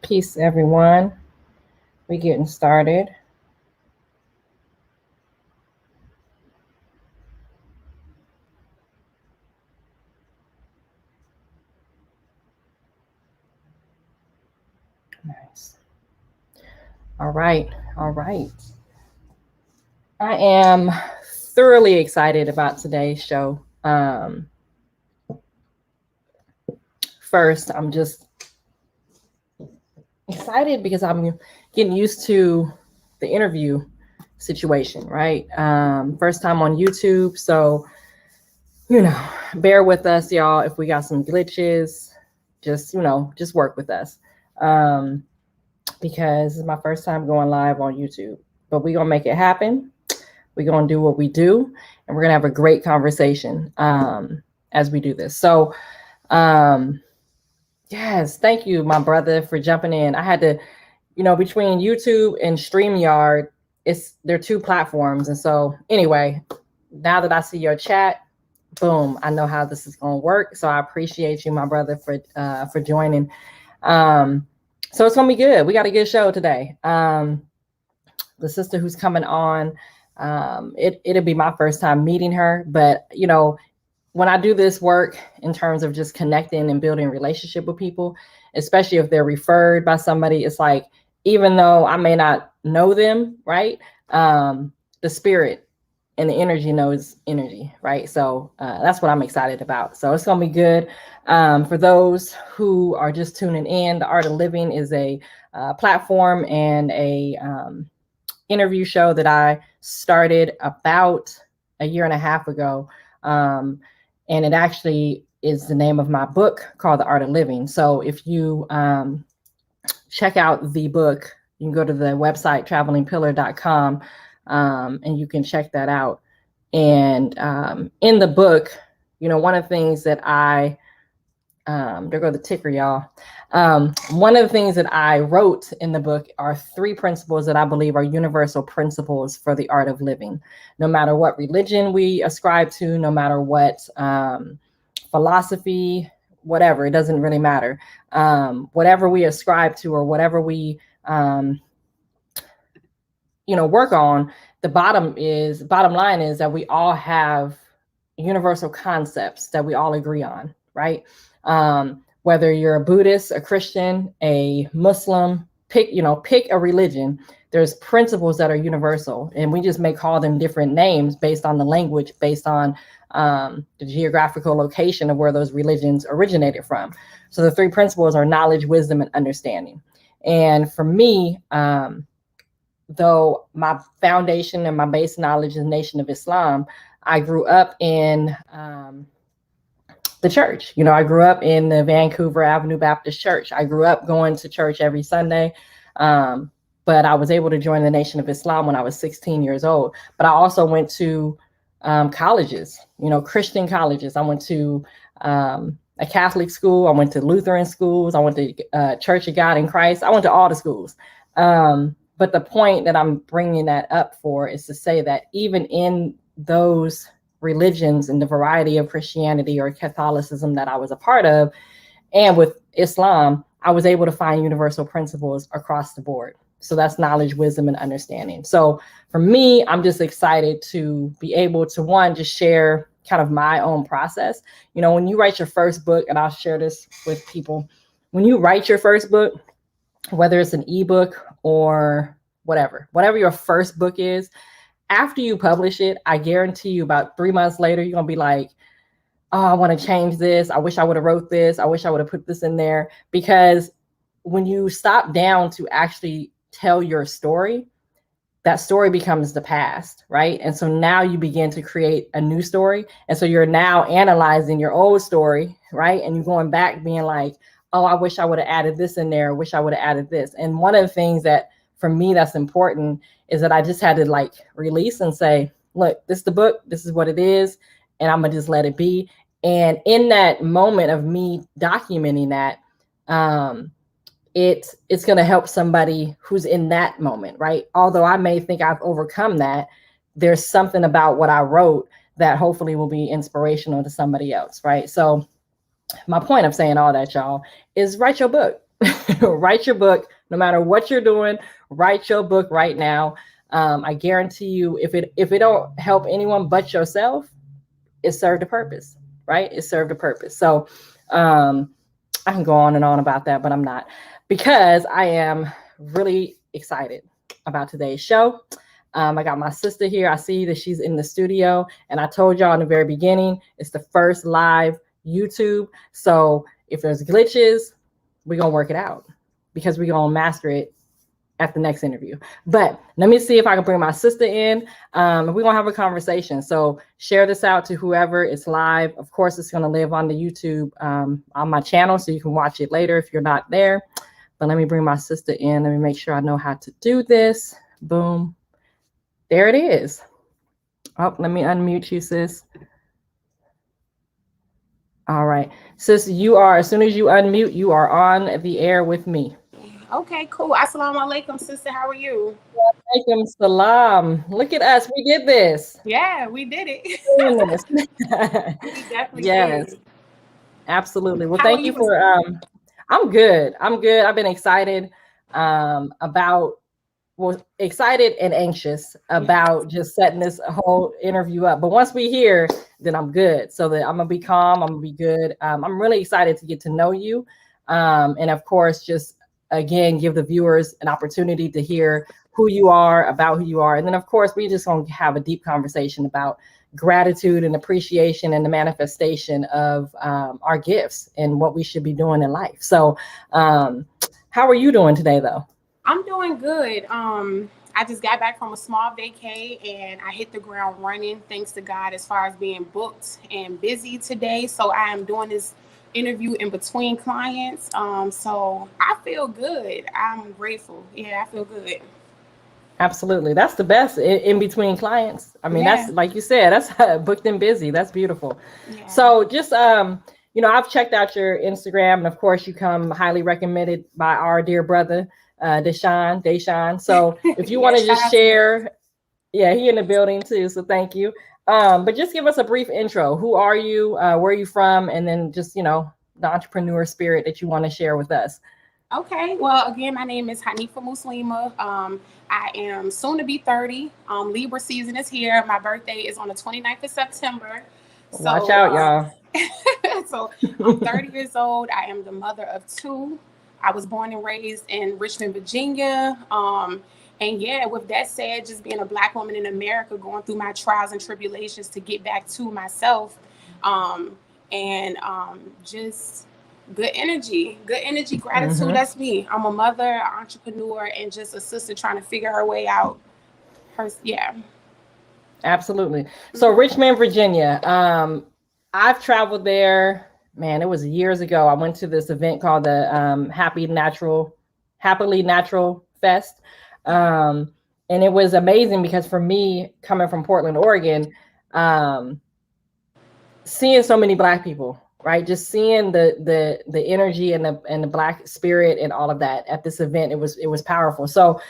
Peace, everyone. We're getting started. Nice. All right. All right. I am thoroughly excited about today's show. First, I'm just excited because I'm getting used to the interview situation, right? First time on YouTube. So, bear with us, y'all. If we got some glitches, just work with us. Because it's my first time going live on YouTube. But we're going to make it happen. We're going to do what we do. And we're going to have a great conversation as we do this. So, yes, thank you, my brother, for jumping in. I had to, between YouTube and StreamYard, they're two platforms. And so anyway, now that I see your chat, boom, I know how this is going to work. So I appreciate you, my brother, for joining. So it's going to be good. We got a good show today. The sister who's coming on, it'll be my first time meeting her. But, when I do this work in terms of just connecting and building a relationship with people, especially if they're referred by somebody, it's like, even though I may not know them, right? The spirit and the energy knows energy, right? So that's what I'm excited about. So it's going to be good. For those who are just tuning in, The Art of Living is a platform and a interview show that I started about a year and a half ago. And it actually is the name of my book called The Art of Living. So if you check out the book, you can go to the website travelingpillar.com and you can check that out. And in the book, one of the things that there go the ticker, y'all. One of the things that I wrote in the book are 3 principles that I believe are universal principles for the art of living. No matter what religion we ascribe to, no matter what philosophy, whatever, it doesn't really matter. Whatever we ascribe to or whatever we, work on, the bottom line is that we all have universal concepts that we all agree on, right? Whether you're a Buddhist, a Christian, a Muslim, pick a religion, there's principles that are universal, and we just may call them different names based on the language, based on the geographical location of where those religions originated from. So the 3 principles are knowledge, wisdom, and understanding. And for me, though my foundation and my base knowledge is the Nation of Islam, I grew up in the church. I grew up in the Vancouver Avenue Baptist Church. I grew up going to church every Sunday. But I was able to join the Nation of Islam when I was 16 years old. But I also went to colleges, Christian colleges. I went to a Catholic school. I went to Lutheran schools. I went to Church of God in Christ. I went to all the schools. But the point that I'm bringing that up for is to say that even in those religions and the variety of Christianity or Catholicism that I was a part of, and with Islam, I was able to find universal principles across the board. So that's knowledge, wisdom, and understanding. So for me, I'm just excited to be able to, one, just share kind of my own process. When you write your first book, and I'll share this with people, when you write your first book, whether it's an ebook or whatever your first book is, after you publish it, I guarantee you about 3 months later, you're going to be like, oh, I want to change this. I wish I would have wrote this. I wish I would have put this in there. Because when you stop down to actually tell your story, that story becomes the past, right? And so now you begin to create a new story. And so you're now analyzing your old story, right? And you're going back being like, oh, I wish I would have added this in there. I wish I would have added this. And one of the things that for me that's important is that I just had to release and say, look, this is the book, this is what it is, and I'm gonna just let it be. And in that moment of me documenting that, it's gonna help somebody who's in that moment, right? Although I may think I've overcome that, there's something about what I wrote that hopefully will be inspirational to somebody else, right? So my point of saying all that, y'all, is write your book. Write your book, no matter what you're doing. Write your book right now. I guarantee you, if it don't help anyone but yourself, it served a purpose, right? It served a purpose. So I can go on and on about that, but I'm not, because I am really excited about today's show. I got my sister here. I see that she's in the studio, and I told y'all in the very beginning, it's the first live YouTube. So if there's glitches, we're gonna work it out, because we're gonna master it at the next interview. But let me see if I can bring my sister in. We're gonna have a conversation. So share this out to whoever is live. Of course, it's gonna live on the YouTube on my channel, so you can watch it later if you're not there. But let me bring my sister in. Let me make sure I know how to do this. Boom. There it is. Oh, let me unmute you, sis. All right. Sis, you are, as soon as you unmute, you are on the air with me. Okay, cool. Assalamu alaikum, sister. How are you? Alaikum salam. Look at us. We did this. Yeah, we did it. We definitely Yes, did. absolutely. Well, How are thank you you? for I'm good. I'm good. I've been excited about, well, excited and anxious about just setting this whole interview up. But once we hear, then I'm good. So that I'm gonna be calm, I'm gonna be good. I'm really excited to get to know you. And of course, just again give the viewers an opportunity to hear who you are, about who you are. And then of course we just gonna have a deep conversation about gratitude and appreciation and the manifestation of our gifts and what we should be doing in life. So how are you doing today though? I'm doing good. I just got back from a small vacay and I hit the ground running, thanks to God, as far as being booked and busy today. So I am doing this interview in between clients. So I feel good. I'm grateful. Yeah, I feel good. Absolutely. That's the best in between clients. I mean, that's Yeah, like you said, that's booked and busy. That's beautiful. yeah. So just I've checked out your Instagram, and of course you come highly recommended by our dear brother, Deshaun. So if you want Yes, to shout just out to him. share, yeah, he in the building too. So thank you. But just give us a brief intro. Who are you? Where are you from? And then just, the entrepreneur spirit that you want to share with us. Okay. Well, again, my name is Haneefah Muslimah. I am soon to be 30. Libra season is here. My birthday is on the 29th of September. Watch So, out, y'all. so I'm 30 years old. I am the mother of two. I was born and raised in Richmond, Virginia. And yeah, with that said, just being a Black woman in America, going through my trials and tribulations to get back to myself, um, and just good energy, gratitude. Hmm. That's me. I'm a mother, entrepreneur, and just a sister trying to figure her way out. Yeah. Absolutely. So Richmond, Virginia. I've traveled there. Man, it was years ago. I went to this event called the Happily Natural Fest. Um, and it was amazing because for me, coming from Portland, Oregon, um, seeing so many Black people, right? Just seeing the energy and the Black spirit and all of that at this event, it was powerful. So,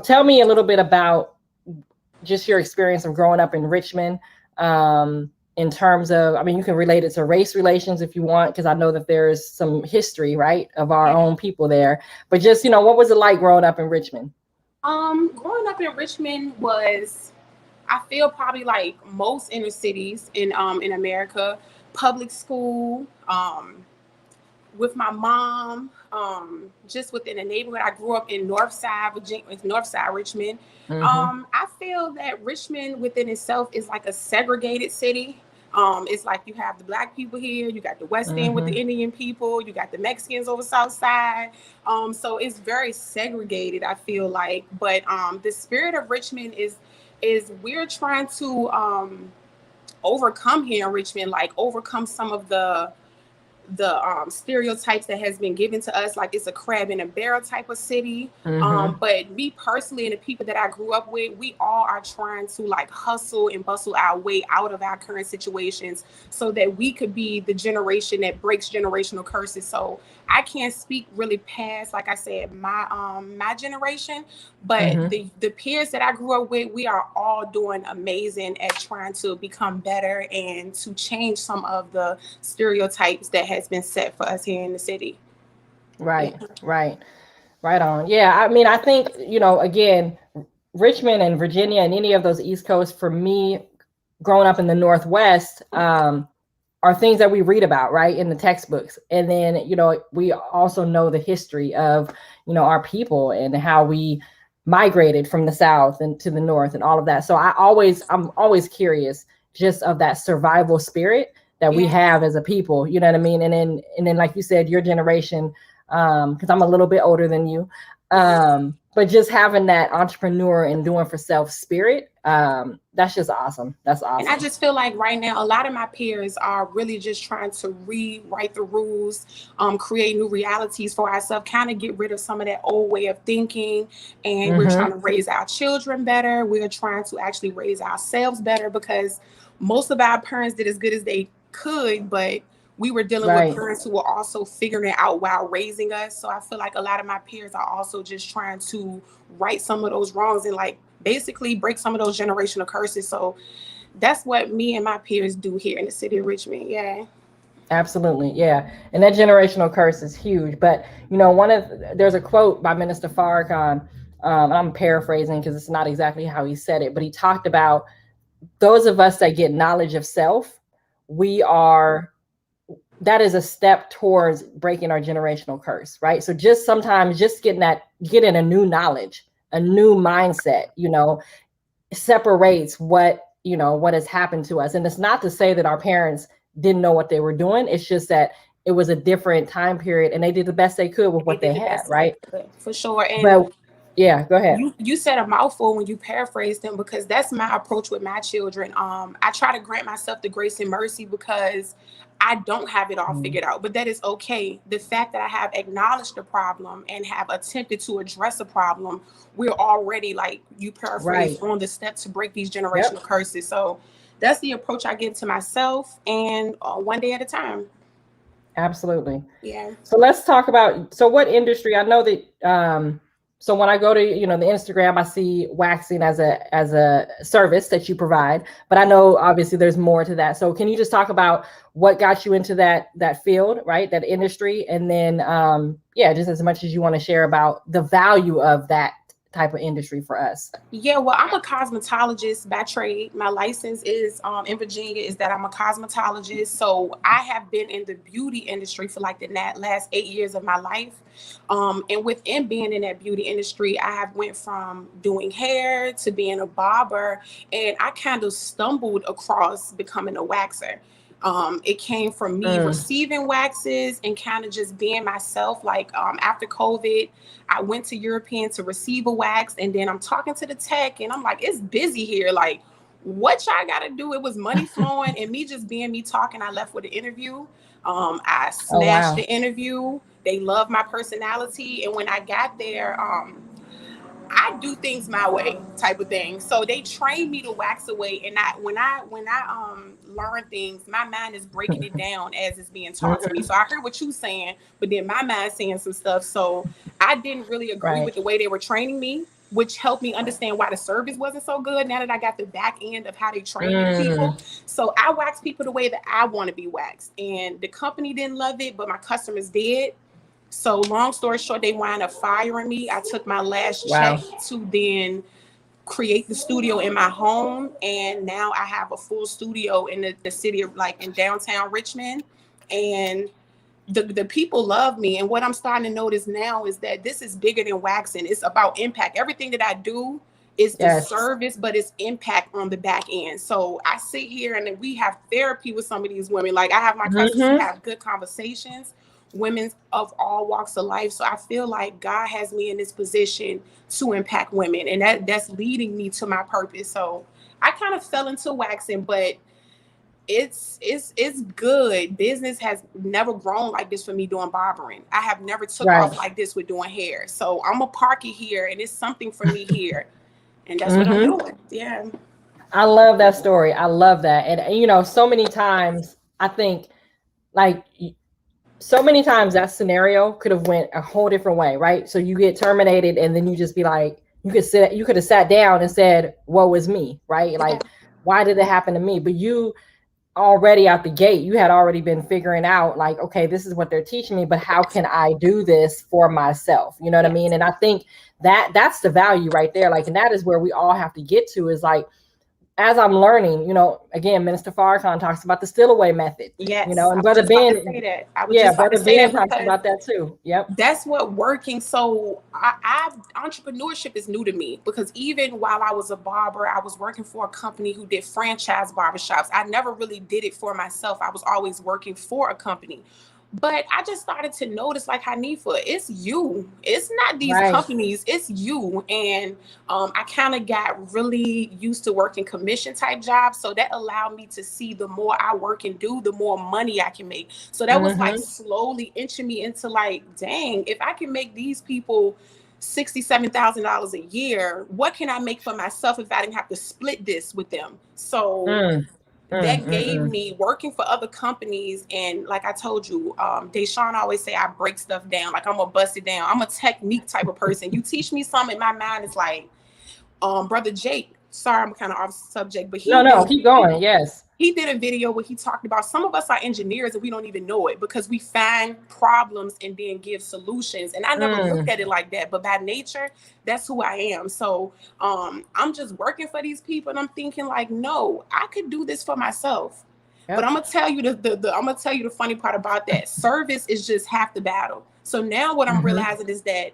tell me a little bit about just your experience of growing up in Richmond, in terms of, I mean, you can relate it to race relations if you want, because I know that there's some history, right, of our Yeah. own people there. But just, what was it like growing up in Richmond? Growing up in Richmond was, I feel, probably like most inner cities in America, public school, with my mom, just within the neighborhood. I grew up in Northside Virginia, Northside Richmond. Mm-hmm. I feel that Richmond within itself is like a segregated city. It's like you have the Black people here, you got the West End with the Mm-hmm. Indian people, you got the Mexicans over South Side. So it's very segregated, I feel like. But the spirit of Richmond is we're trying to overcome here in Richmond, like overcome some of the stereotypes that has been given to us, like it's a crab in a barrel type of city. Mm-hmm. But me personally and the people that I grew up with, we all are trying to like hustle and bustle our way out of our current situations so that we could be the generation that breaks generational curses. So I can't speak really past, like I said, my generation, but Mm-hmm. the peers that I grew up with, we are all doing amazing at trying to become better and to change some of the stereotypes that has been set for us here in the city. Right, right, right on. Yeah, I mean, I think, again, Richmond and Virginia and any of those East Coast, for me, growing up in the Northwest, are things that we read about, right, in the textbooks. And then, we also know the history of, our people and how we migrated from the South and to the North and all of that. So I'm always curious just of that survival spirit that we Yeah. have as a people, you know what I mean? And then like you said, your generation, because I'm a little bit older than you, but just having that entrepreneur and doing for self spirit, that's just awesome. That's And I awesome. just feel like right now, a lot of my peers are really just trying to rewrite the rules, create new realities for ourselves, kind of get rid of some of that old way of thinking. And we're trying Mm-hmm. to raise our children better. We're trying to actually raise ourselves better because most of our parents did as good as they could, but we were dealing with Right. parents who were also figuring it out while raising us. So I feel like a lot of my peers are also just trying to right some of those wrongs and like basically break some of those generational curses. So that's what me and my peers do here in the city of Richmond. Yeah. Absolutely, yeah, and that generational curse is huge. But there's a quote by Minister Farrakhan. I'm paraphrasing because it's not exactly how he said it, but he talked about those of us that get knowledge of self. We are That is a step towards breaking our generational curse, right? So just sometimes just getting a new knowledge, a new mindset, separates what has happened to us. And it's not to say that our parents didn't know what they were doing. It's just that it was a different time period and they did the best they could with They what did they the had, best they right? could for sure. And But yeah, go ahead. you said a mouthful when you paraphrased them because that's my approach with my children. I try to grant myself the grace and mercy because I don't have it all Mm. figured out, but that is okay. The fact that I have acknowledged the problem and have attempted to address a problem, we're already, like you Right. paraphrased, on the step to break these Yep. generational curses. So that's the approach I give to myself, and one day at a time. Absolutely. Yeah. So let's talk about, so what industry? I know that so when I go to, the Instagram, I see waxing as a service that you provide, but I know obviously there's more to that. So can you just talk about what got you into that field, right? That industry, and then yeah, just as much as you want to share about the value of that type of industry for us. Yeah, well, I'm a cosmetologist by trade. My license is in Virginia is that I'm a cosmetologist. So I have been in the beauty industry for like the last 8 years of my life. And within being in that beauty industry, I have went from doing hair to being a barber, and I kind of stumbled across becoming a waxer. It came from me Mm. receiving waxes and kind of just being myself. Like after COVID, I went to European to receive a wax, and then I'm talking to the tech, and I'm like, it's busy here. Like, what y'all got to do? It was money flowing, and me just being me talking. I left with an interview. I Oh smashed wow. the interview. They loved my personality, and when I got there, I do things my way, type of thing. So they trained me to wax away, and when I learn things, my mind is breaking it down as it's being taught to me. Mhm. So I heard what you saying, but then my mind saying some stuff. So I didn't really agree Right. with the way they were training me, which helped me understand why the service wasn't so good. Now that I got the back end of how they train these Mm. people, so I wax people the way that I want to be waxed, and the company didn't love it, but my customers did. So long story short, they wound up firing me. I took my last check Wow. to then create the studio in my home, and now I have a full studio in the city of, like, in downtown Richmond. And the people love me. And what I'm starting to notice now is that this is bigger than waxing. It's about impact. Everything that I do is the Yes. service, but it's impact on the back end. So I sit here and then we have therapy with some of these women. Like, I have my customers who Hmm. have good conversations, women of all walks of life. So I feel like God has me in this position to impact women, and that's leading me to my purpose. So I kind of fell into waxing, but it's good. Business has never grown like this for me doing barbering. I have never took Right. off like this with doing hair. So I'm a park it here, and it's something for me here, and that's what I'm Hmm. doing. Yeah. I love that story. I love that. And so many times I think, like, so many times that scenario could have went a whole different way, right? So you get terminated and then you just be like, you could have sat down and said, woe is me, right? Yeah. Like, why did it happen to me? But you already out the gate, you had already been figuring out like, okay, this is what they're teaching me, but how can I do this for myself? You know what I mean? And I think that that's the value right there. Like, and that is where we all have to get to, is like, as I'm learning, you know, again, Minister Farrakhan talks about the still away method, you know, and Brother Ben, Brother Ben talks about that too. Yep. That's what working. So entrepreneurship is new to me, because even while I was a barber, I was working for a company who did franchise barbershops. I never really did it for myself. I was always working for a company. But I just started to notice, like, Haneefah, it's you. It's not these companies, it's you. And I kind of got really used to working commission type jobs. So that allowed me to see the more I work and do, the more money I can make. So that was like slowly inching me into like, dang, if I can make these people $67,000 a year, what can I make for myself if I didn't have to split this with them? So that gave me working for other companies. And like I told you, Deshaun always say I break stuff down. Like, I'm gonna bust it down. I'm a technique type of person. You teach me something, in my mind it's like, Brother Jake, sorry, I'm kind of off subject, but keep going. Yes. He did a video where he talked about some of us are engineers and we don't even know it, because we find problems and then give solutions. And I never looked at it like that, but by nature, that's who I am. So I'm just working for these people, and I'm thinking like, no, I could do this for myself. But I'm gonna tell you the funny part about that. Service is just half the battle. So now what I'm realizing is that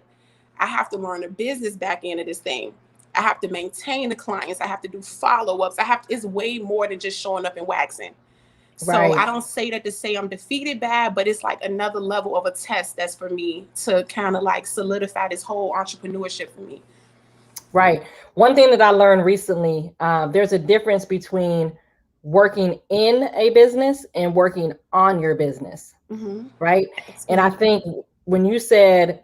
I have to learn the business back end of this thing. I have to maintain the clients. I have to do follow-ups. It's way more than just showing up and waxing. So I don't say that to say I'm defeated bad, but it's like another level of a test that's for me to kind of like solidify this whole entrepreneurship for me. Right. One thing that I learned recently, there's a difference between working in a business and working on your business. Right. And I think when you said,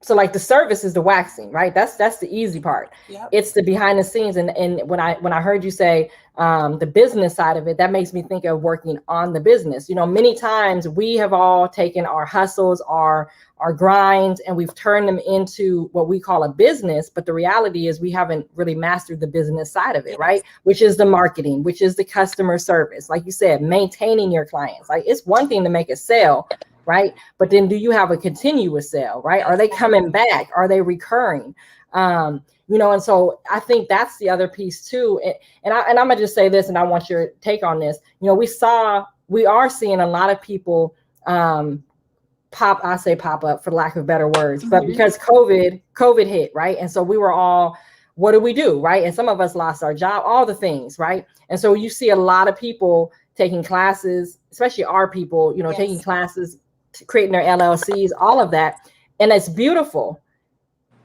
so like the service is the waxing, right? That's the easy part. It's the behind the scenes. And when I heard you say the business side of it, that makes me think of working on the business. You know, many times we have all taken our hustles, our grinds, and we've turned them into what we call a business. But the reality is we haven't really mastered the business side of it, right? Which is the marketing, which is the customer service. Like you said, maintaining your clients. Like, it's one thing to make a sale, right? But then do you have a continuous sale, right? Are they coming back? Are they recurring? You know, and so I think that's the other piece too. And I'm gonna just say this, and I want your take on this. You know, we are seeing a lot of people pop up, for lack of better words, but because COVID hit, right? And so we were all, what do we do, right? And some of us lost our job, all the things, right? And so you see a lot of people taking classes, especially our people, you know, taking classes, creating their LLCs, all of that. And it's beautiful.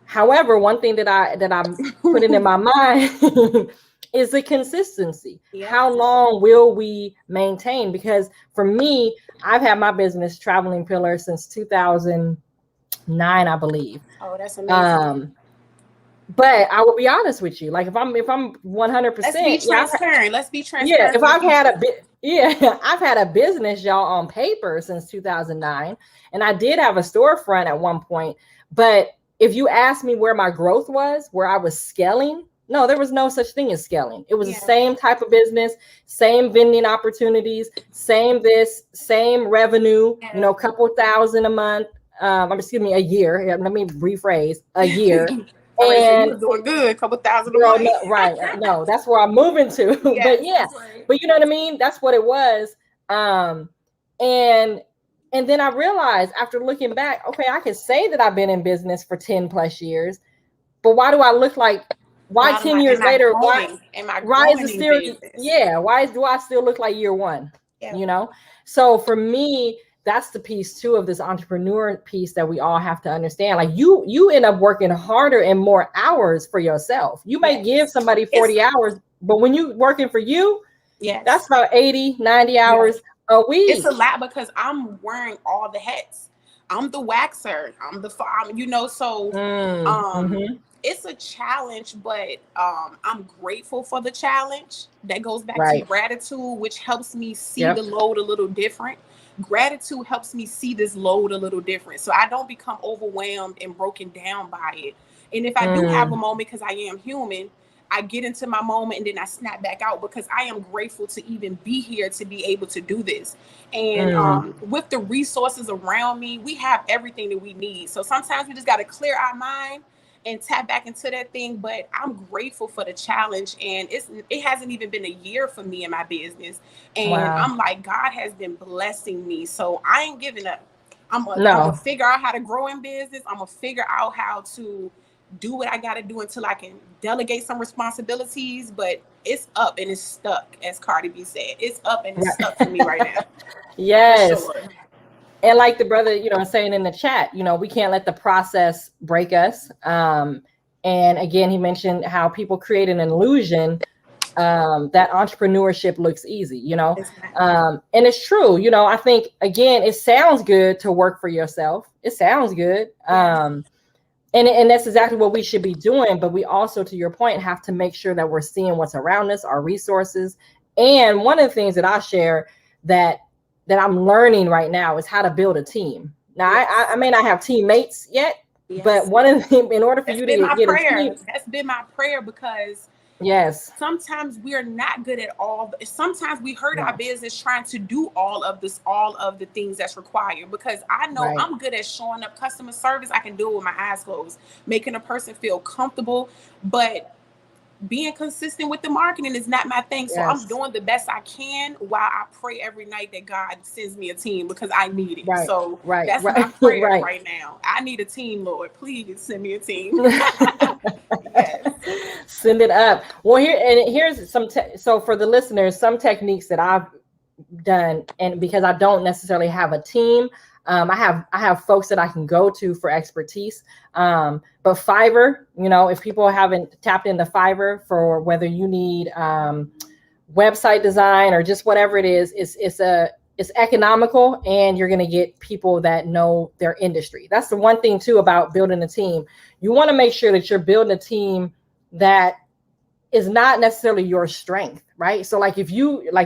However, one thing that I'm putting in my mind is the consistency. How long will we maintain? Because for me, I've had my business Traveling Pillar since 2009, I believe. Oh, that's amazing. But I will be honest with you, like if I'm 100%, let's be transparent. Let's be transparent. Yeah, if I've had I've had a business, y'all, on paper since 2009, and I did have a storefront at one point. But if you ask me where my growth was, where I was scaling, no, there was no such thing as scaling. It was the same type of business, same vending opportunities, same revenue, you know, couple thousand a month. A year. Let me rephrase, a year. And you doing good, couple thousand. Right. No, that's where I'm moving to. But you know what I mean? That's what it was. And then I realized after looking back, okay, I can say that I've been in business for 10 plus years, but why do I look like, why 10 years later, why is it still, why do I still look like year one? You know? So for me, that's the piece too of this entrepreneur piece that we all have to understand. Like you end up working harder and more hours for yourself. You may give somebody 40 hours, but when you working for you, that's about 80, 90 hours a week. It's a lot because I'm wearing all the hats. I'm the waxer. It's a challenge, but I'm grateful for the challenge. That goes back to gratitude, which helps me see the load a little different. Gratitude helps me see this load a little different, so I don't become overwhelmed and broken down by it. And if I do have a moment, because I am human, I get into my moment and then I snap back out, because I am grateful to even be here, to be able to do this. And with the resources around me, we have everything that we need. So sometimes we just got to clear our mind and tap back into that thing. But I'm grateful for the challenge, and it hasn't even been a year for me in my business, and I'm like, God has been blessing me, so I ain't giving up. I'm gonna figure out how to grow in business. I'm gonna figure out how to do what I got to do until I can delegate some responsibilities. But it's up and it's stuck, as Cardi B said. It's up and it's stuck for me right now. Yes. For sure. And like the brother, saying in the chat, we can't let the process break us. And again, he mentioned how people create an illusion that entrepreneurship looks easy, and it's true. I think, again, it sounds good to work for yourself. It sounds good. And that's exactly what we should be doing. But we also, to your point, have to make sure that we're seeing what's around us, our resources. And one of the things that I share that I'm learning right now is how to build a team. Now, I may not have teammates yet, but one of the, in order for you to get a team, that's been my prayer, because sometimes we are not good at all. Sometimes we hurt our business trying to do all of the things that's required, because I know I'm good at showing up customer service. I can do it with my eyes closed, making a person feel comfortable, but being consistent with the marketing is not my thing. So I'm doing the best I can, while I pray every night that God sends me a team, because I need it. So that's my prayer right now. I need a team, Lord. Please send me a team. Send it up. Well, here's some. So for the listeners, some techniques that I've done, and because I don't necessarily have a team, I have folks that I can go to for expertise. But Fiverr, if people haven't tapped into Fiverr for whether you need website design or just whatever it is, it's economical, and you're going to get people that know their industry. That's the one thing too about building a team. You want to make sure that you're building a team that is not necessarily your strength, right? So like you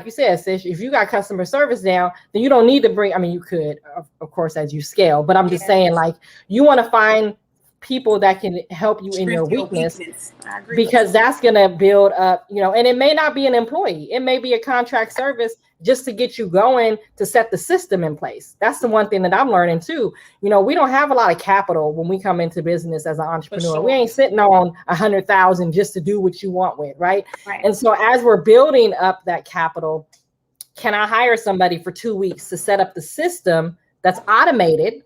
said, Sis, if you got customer service down, then you don't need to bring, you could, of course, as you scale, but I'm just saying, like, you want to find people that can help you in your weakness. I agree, because that's going to build up, and it may not be an employee. It may be a contract service just to get you going, to set the system in place. That's the one thing that I'm learning too. We don't have a lot of capital when we come into business as an entrepreneur. Sure. We ain't sitting on 100,000 just to do what you want with, right? And so as we're building up that capital, can I hire somebody for 2 weeks to set up the system that's automated?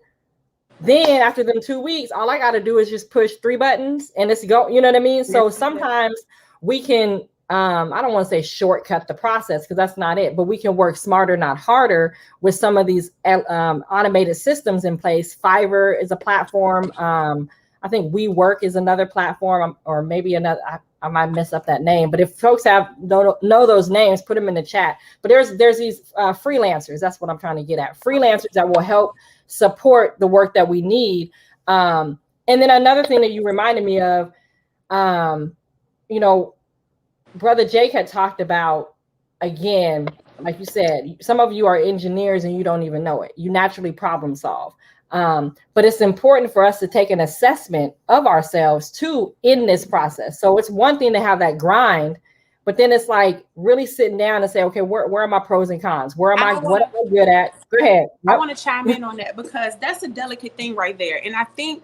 Then after them 2 weeks, all I got to do is just push 3 buttons and it's go. You know what I mean? So sometimes we can, I don't want to say shortcut the process, because that's not it, but we can work smarter, not harder, with some of these automated systems in place. Fiverr is a platform. I think WeWork is another platform, or maybe another. I might mess up that name, but if folks know those names, put them in the chat. But there's these freelancers. That's what I'm trying to get at. Freelancers that will help support the work that we need. And then another thing that you reminded me of, Brother Jake had talked about, again, like you said, some of you are engineers and you don't even know it. You naturally problem solve. But it's important for us to take an assessment of ourselves too in this process. So it's one thing to have that grind, but then it's like really sitting down and say, okay, where are my pros and cons? What am I good at? Go ahead. I want to chime in on that, because that's a delicate thing right there. And I think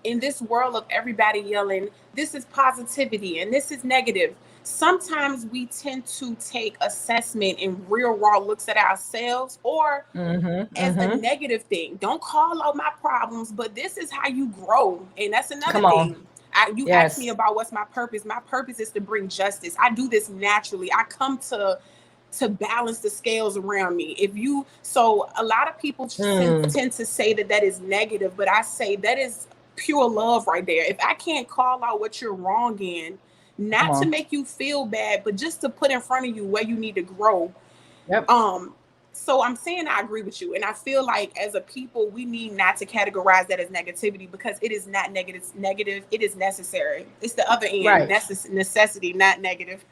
in this world of everybody yelling, this is positivity and this is negative, sometimes we tend to take assessment and real raw looks at ourselves, or as a negative thing. Don't call out my problems, but this is how you grow. And that's another thing. You asked me about what's my purpose. My purpose is to bring justice. I do this naturally. I come to balance the scales around me. So a lot of people tend to say that is negative, but I say that is pure love right there. If I can't call out what you're wrong in, not to make you feel bad, but just to put in front of you where you need to grow. So I'm saying I agree with you. And I feel like as a people, we need not to categorize that as negativity, because it is not negative. It is necessary. It's the other end. That's necessity, not negative.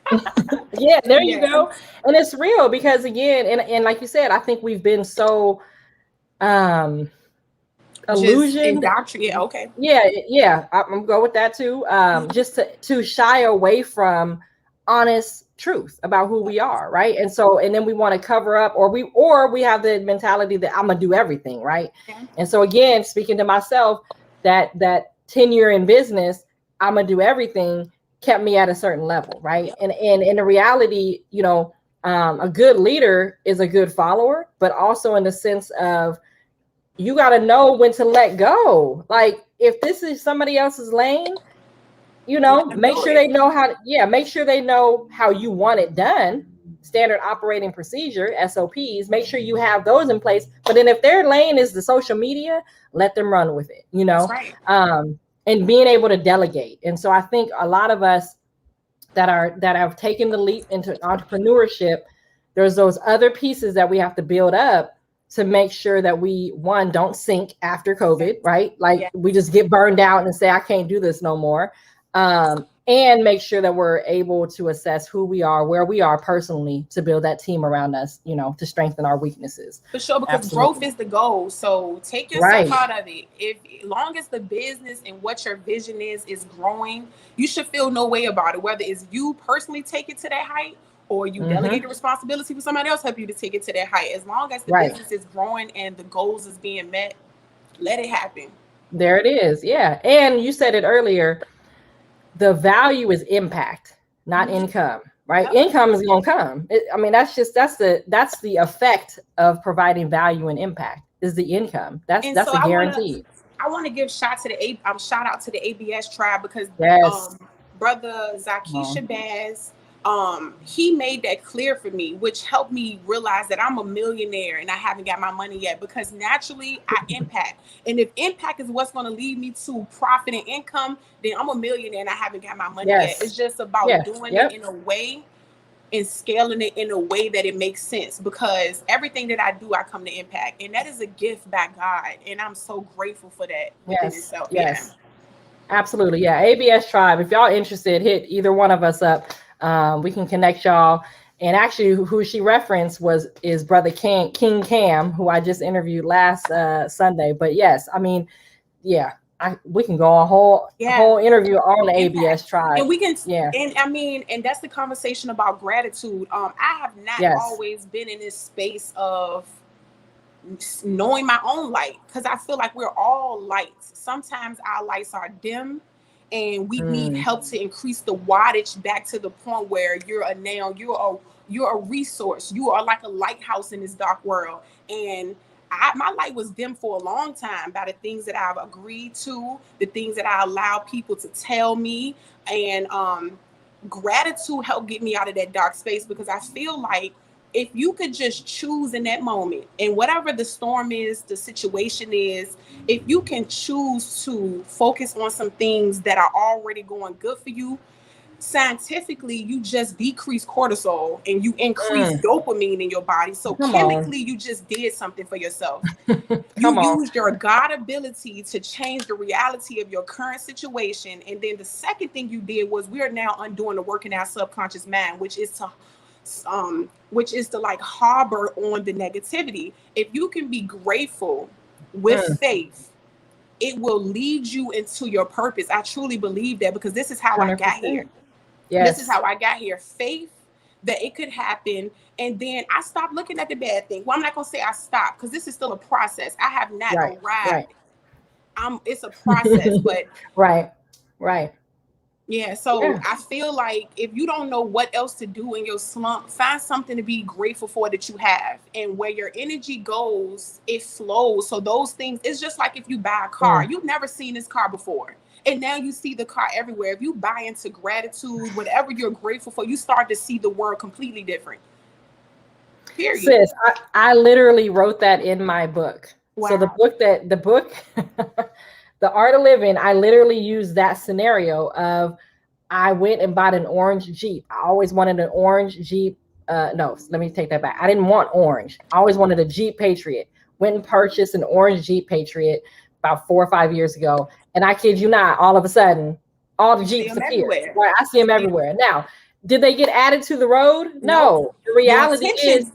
There you go. And it's real, because again, and like you said, I think we've been so Just illusion. indoctrinate. Yeah, okay. Yeah, I'm gonna go with that too. Just to shy away from honest truth about who we are, right? And so, and then we want to cover up, or we have the mentality that I'm gonna do everything, right? Yeah. And so, again, speaking to myself, that tenure in business, I'm gonna do everything, kept me at a certain level, right? And in the reality, a good leader is a good follower, but also in the sense of you got to know when to let go. Like if this is somebody else's lane, make sure they know make sure they know how you want it done. Standard operating procedure, SOPs, make sure you have those in place. But then if their lane is the social media, let them run with it, That's right. And being able to delegate. And so I think a lot of us that have taken the leap into entrepreneurship, there's those other pieces that we have to build up to make sure that we don't sink after COVID, right? Like we just get burned out and say, I can't do this no more. And make sure that we're able to assess who we are, where we are personally, to build that team around us, to strengthen our weaknesses. For sure, because growth is the goal. So take yourself out of it. As long as the business and what your vision is growing, you should feel no way about it. Whether it's you personally take it to that height, or you delegate the responsibility for somebody else help you to take it to that height. As long as the business is growing and the goals is being met, let it happen. There it is. Yeah. And you said it earlier, the value is impact, not income, right? Yep. Income is going to come. That's the effect of providing value and impact is the income. That's a guarantee. I want to give shout out to the ABS tribe because brother Zaki Shabazz, he made that clear for me, which helped me realize that I'm a millionaire and I haven't got my money yet, because naturally I impact. And if impact is what's going to lead me to profit and income, then I'm a millionaire and I haven't got my money yet. It's just about doing it in a way and scaling it in a way that it makes sense, because everything that I do, I come to impact. And that is a gift by God. And I'm so grateful for that. Yes. Absolutely. Yeah. ABS tribe. If y'all interested, hit either one of us up. We can connect y'all. And actually who she referenced is brother King Cam, who I just interviewed last Sunday. But yes, we can go a whole interview on the ABS tribe. And we can, and that's the conversation about gratitude. I have not always been in this space of knowing my own light, because I feel like we're all lights. Sometimes our lights are dim and we need help to increase the wattage back to the point where you're a resource. You are like a lighthouse in this dark world. And my light was dim for a long time by the things that I've agreed to, the things that I allow people to tell me. And gratitude helped get me out of that dark space, because I feel like if you could just choose in that moment, and whatever the storm is, the situation is, if you can choose to focus on some things that are already going good for you, scientifically, you just decrease cortisol and you increase dopamine in your body. So chemically, you just did something for yourself. You used your God ability to change the reality of your current situation. And then the second thing you did was, we are now undoing the work in our subconscious mind, which is to like harbor on the negativity. If you can be grateful with faith, it will lead you into your purpose. I truly believe that, because this is how 100%. I got here. This is how I got here. Faith that it could happen. And then I stopped looking at the bad thing. Well, I'm not going to say I stopped, because this is still a process. I have not arrived. It's a process, but right. Yeah, so I feel like if you don't know what else to do in your slump, find something to be grateful for that you have. And where your energy goes, it flows. So those things, it's just like if you buy a car. You've never seen this car before, and now you see the car everywhere. If you buy into gratitude, whatever you're grateful for, you start to see the world completely different. Period. Sis, I literally wrote that in my book. Wow. So the book The Art of Living, I literally used that scenario of, I went and bought an orange Jeep. I always wanted an orange Jeep. No, let me take that back. I didn't want orange. I always wanted a Jeep Patriot. Went and purchased an orange Jeep Patriot about 4 or 5 years ago. And I kid you not, all of a sudden, all the Jeeps appear. Right, I see them everywhere. Now, did they get added to the road? No. The reality is,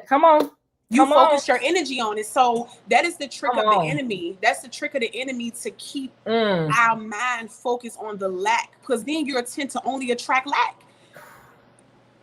come on. You Come on. focus your energy on it. So that is the trick Come of the on. enemy. That's the trick of the enemy, to keep Mm. our mind focused on the lack, because then you tend to only attract lack.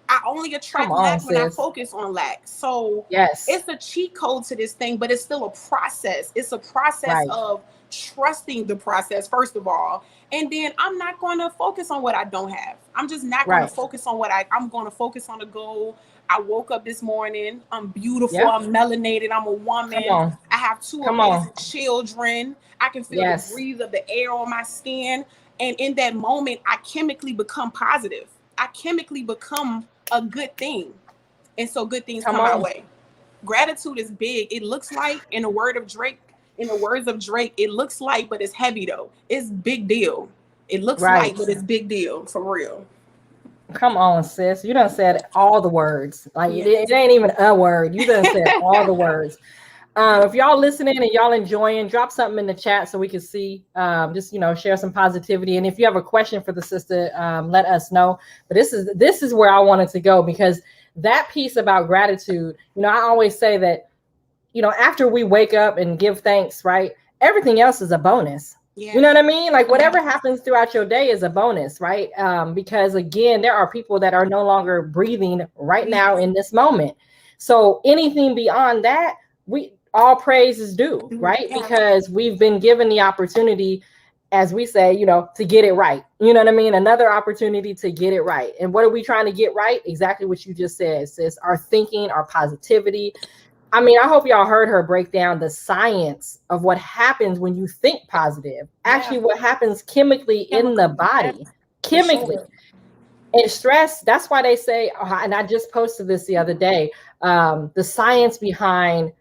I only attract Come on, lack when I sis. focus on lack. So Yes. it's a cheat code to this thing, but it's still a process. It's a process Right. of trusting the process, first of all. And then I'm not going to focus on what I don't have. I'm just not going to Right. focus on I'm going to focus on the goal. I woke up this morning. I'm beautiful. Yeah. I'm melanated. I'm a Come woman. on. I have 2 Come on. amazing children. I can feel the Yes. breeze of the air on my skin. And in that moment, I chemically become positive. I chemically become a good thing. And so good things Come come our on. way. Gratitude is big. It looks like, in the words of Drake, it looks light, but it's heavy though. It's big deal. It looks Right. light, but it's big deal, for real. Come on, sis. You done said all the words. Like Yes. it ain't even a word. You done said all the words. If y'all listening and y'all enjoying, drop something in the chat so we can see. Just share some positivity. And if you have a question for the sister, let us know. But this is where I wanted to go, because that piece about gratitude. I always say that after we wake up and give thanks, right? Everything else is a bonus. Yeah. You know what I mean? Like whatever happens throughout your day is a bonus, right? Because again, there are people that are no longer breathing right now in this moment. So anything beyond that, all praise is due, right? Yeah. Because we've been given the opportunity, as we say, to get it right. You know what I mean? Another opportunity to get it right. And what are we trying to get right? Exactly what you just said, sis. Our thinking, our positivity. I mean, I hope y'all heard her break down the science of what happens when you think positive. Actually, what happens chemically in the body. Chemically. Sure. And stress, that's why they say, and I just posted this the other day, the science behind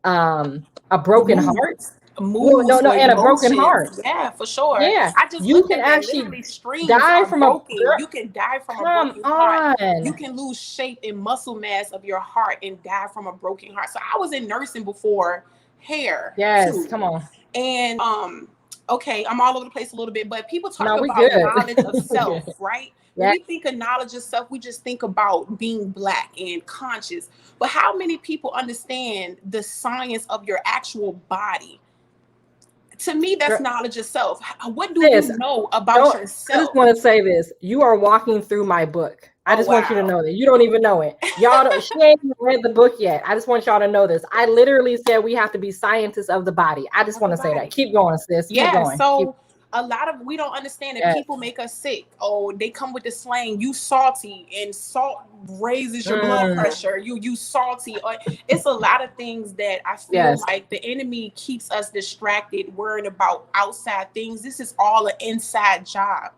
a broken heart. Moods No, or and a broken emotions. heart. Yeah, for sure. Yeah, I just you looked can at that. actually Literally, streams die are from broken. girl, You can die from a come broken heart. You on. can lose shape and muscle mass of your heart and die from a broken heart. So I was in nursing before hair Yes, too. come on. And okay, I'm all over the place a little bit, but people talk No, we about good. knowledge of We self, good. right? When Yeah. we think of knowledge of self, we just think about being Black and conscious. But how many people understand the science of your actual body? To me, that's knowledge of self. What do Sis, you know about I just yourself? want to say this. You are walking through my book. I Oh, just want you to wow. know that. You don't even know it. Y'all don't, she ain't even read the book yet. I just want y'all to know this. I literally said we have to be scientists of the body. I just want to say that. Keep going, sis. Keep Yeah, going. so a lot of we don't understand that Yes. people make us sick. Oh, they come with the slang, you salty, and salt raises your blood pressure. You salty. It's a lot of things that I feel like the enemy keeps us distracted, worrying about outside things. This is all an inside job.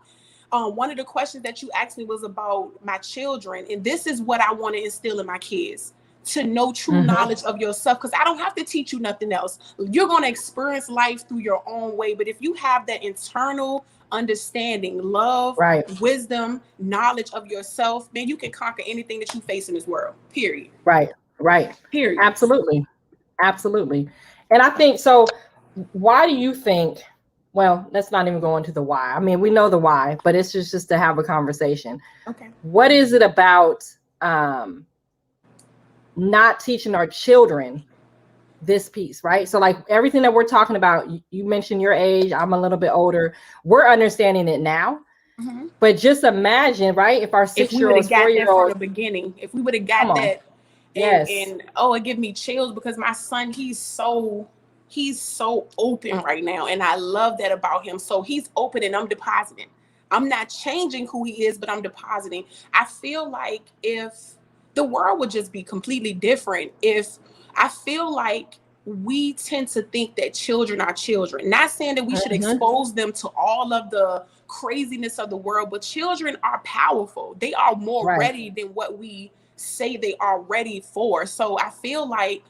One of the questions that you asked me was about my children, and this is what I want to instill in my kids: to know true knowledge of yourself, because I don't have to teach you nothing else. You're going to experience life through your own way. But if you have that internal understanding, love, wisdom, knowledge of yourself, then you can conquer anything that you face in this world. Period. Right. Period. Absolutely. And I think so. Why do you think? Well, let's not even go into the why. I mean, we know the why, but it's just to have a conversation. Okay. What is it about not teaching our children this piece, right? So like everything that we're talking about, you mentioned your age, I'm a little bit older. We're understanding it now. But just imagine, right? If our 6-year-olds, 4-year-olds from the beginning, if we would have got that, and oh, it gives me chills because my son, he's so open right now, and I love that about him. So he's open, and I'm depositing. I'm not changing who he is, but I'm depositing. I feel like if the world would just be completely different, I feel like we tend to think that children are children. Not saying that we should expose them to all of the craziness of the world, but children are powerful. They are more ready than what we say they are ready for. So I feel like,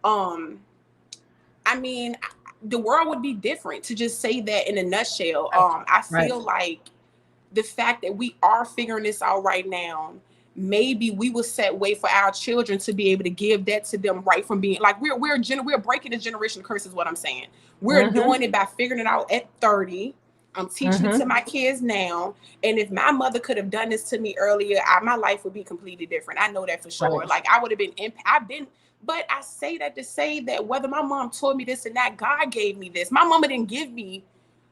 I mean, the world would be different, to just say that in a nutshell. I feel like the fact that we are figuring this out right now, maybe we will set way for our children to be able to give that to them right from being like, we're breaking the generation curse is what I'm saying. We're doing it by figuring it out at 30. I'm teaching it to my kids now. And if my mother could have done this to me earlier, my life would be completely different. I know that for sure. Like I would have been, I've been But I say that to say that whether my mom told me this or not, God gave me this. My mama didn't give me.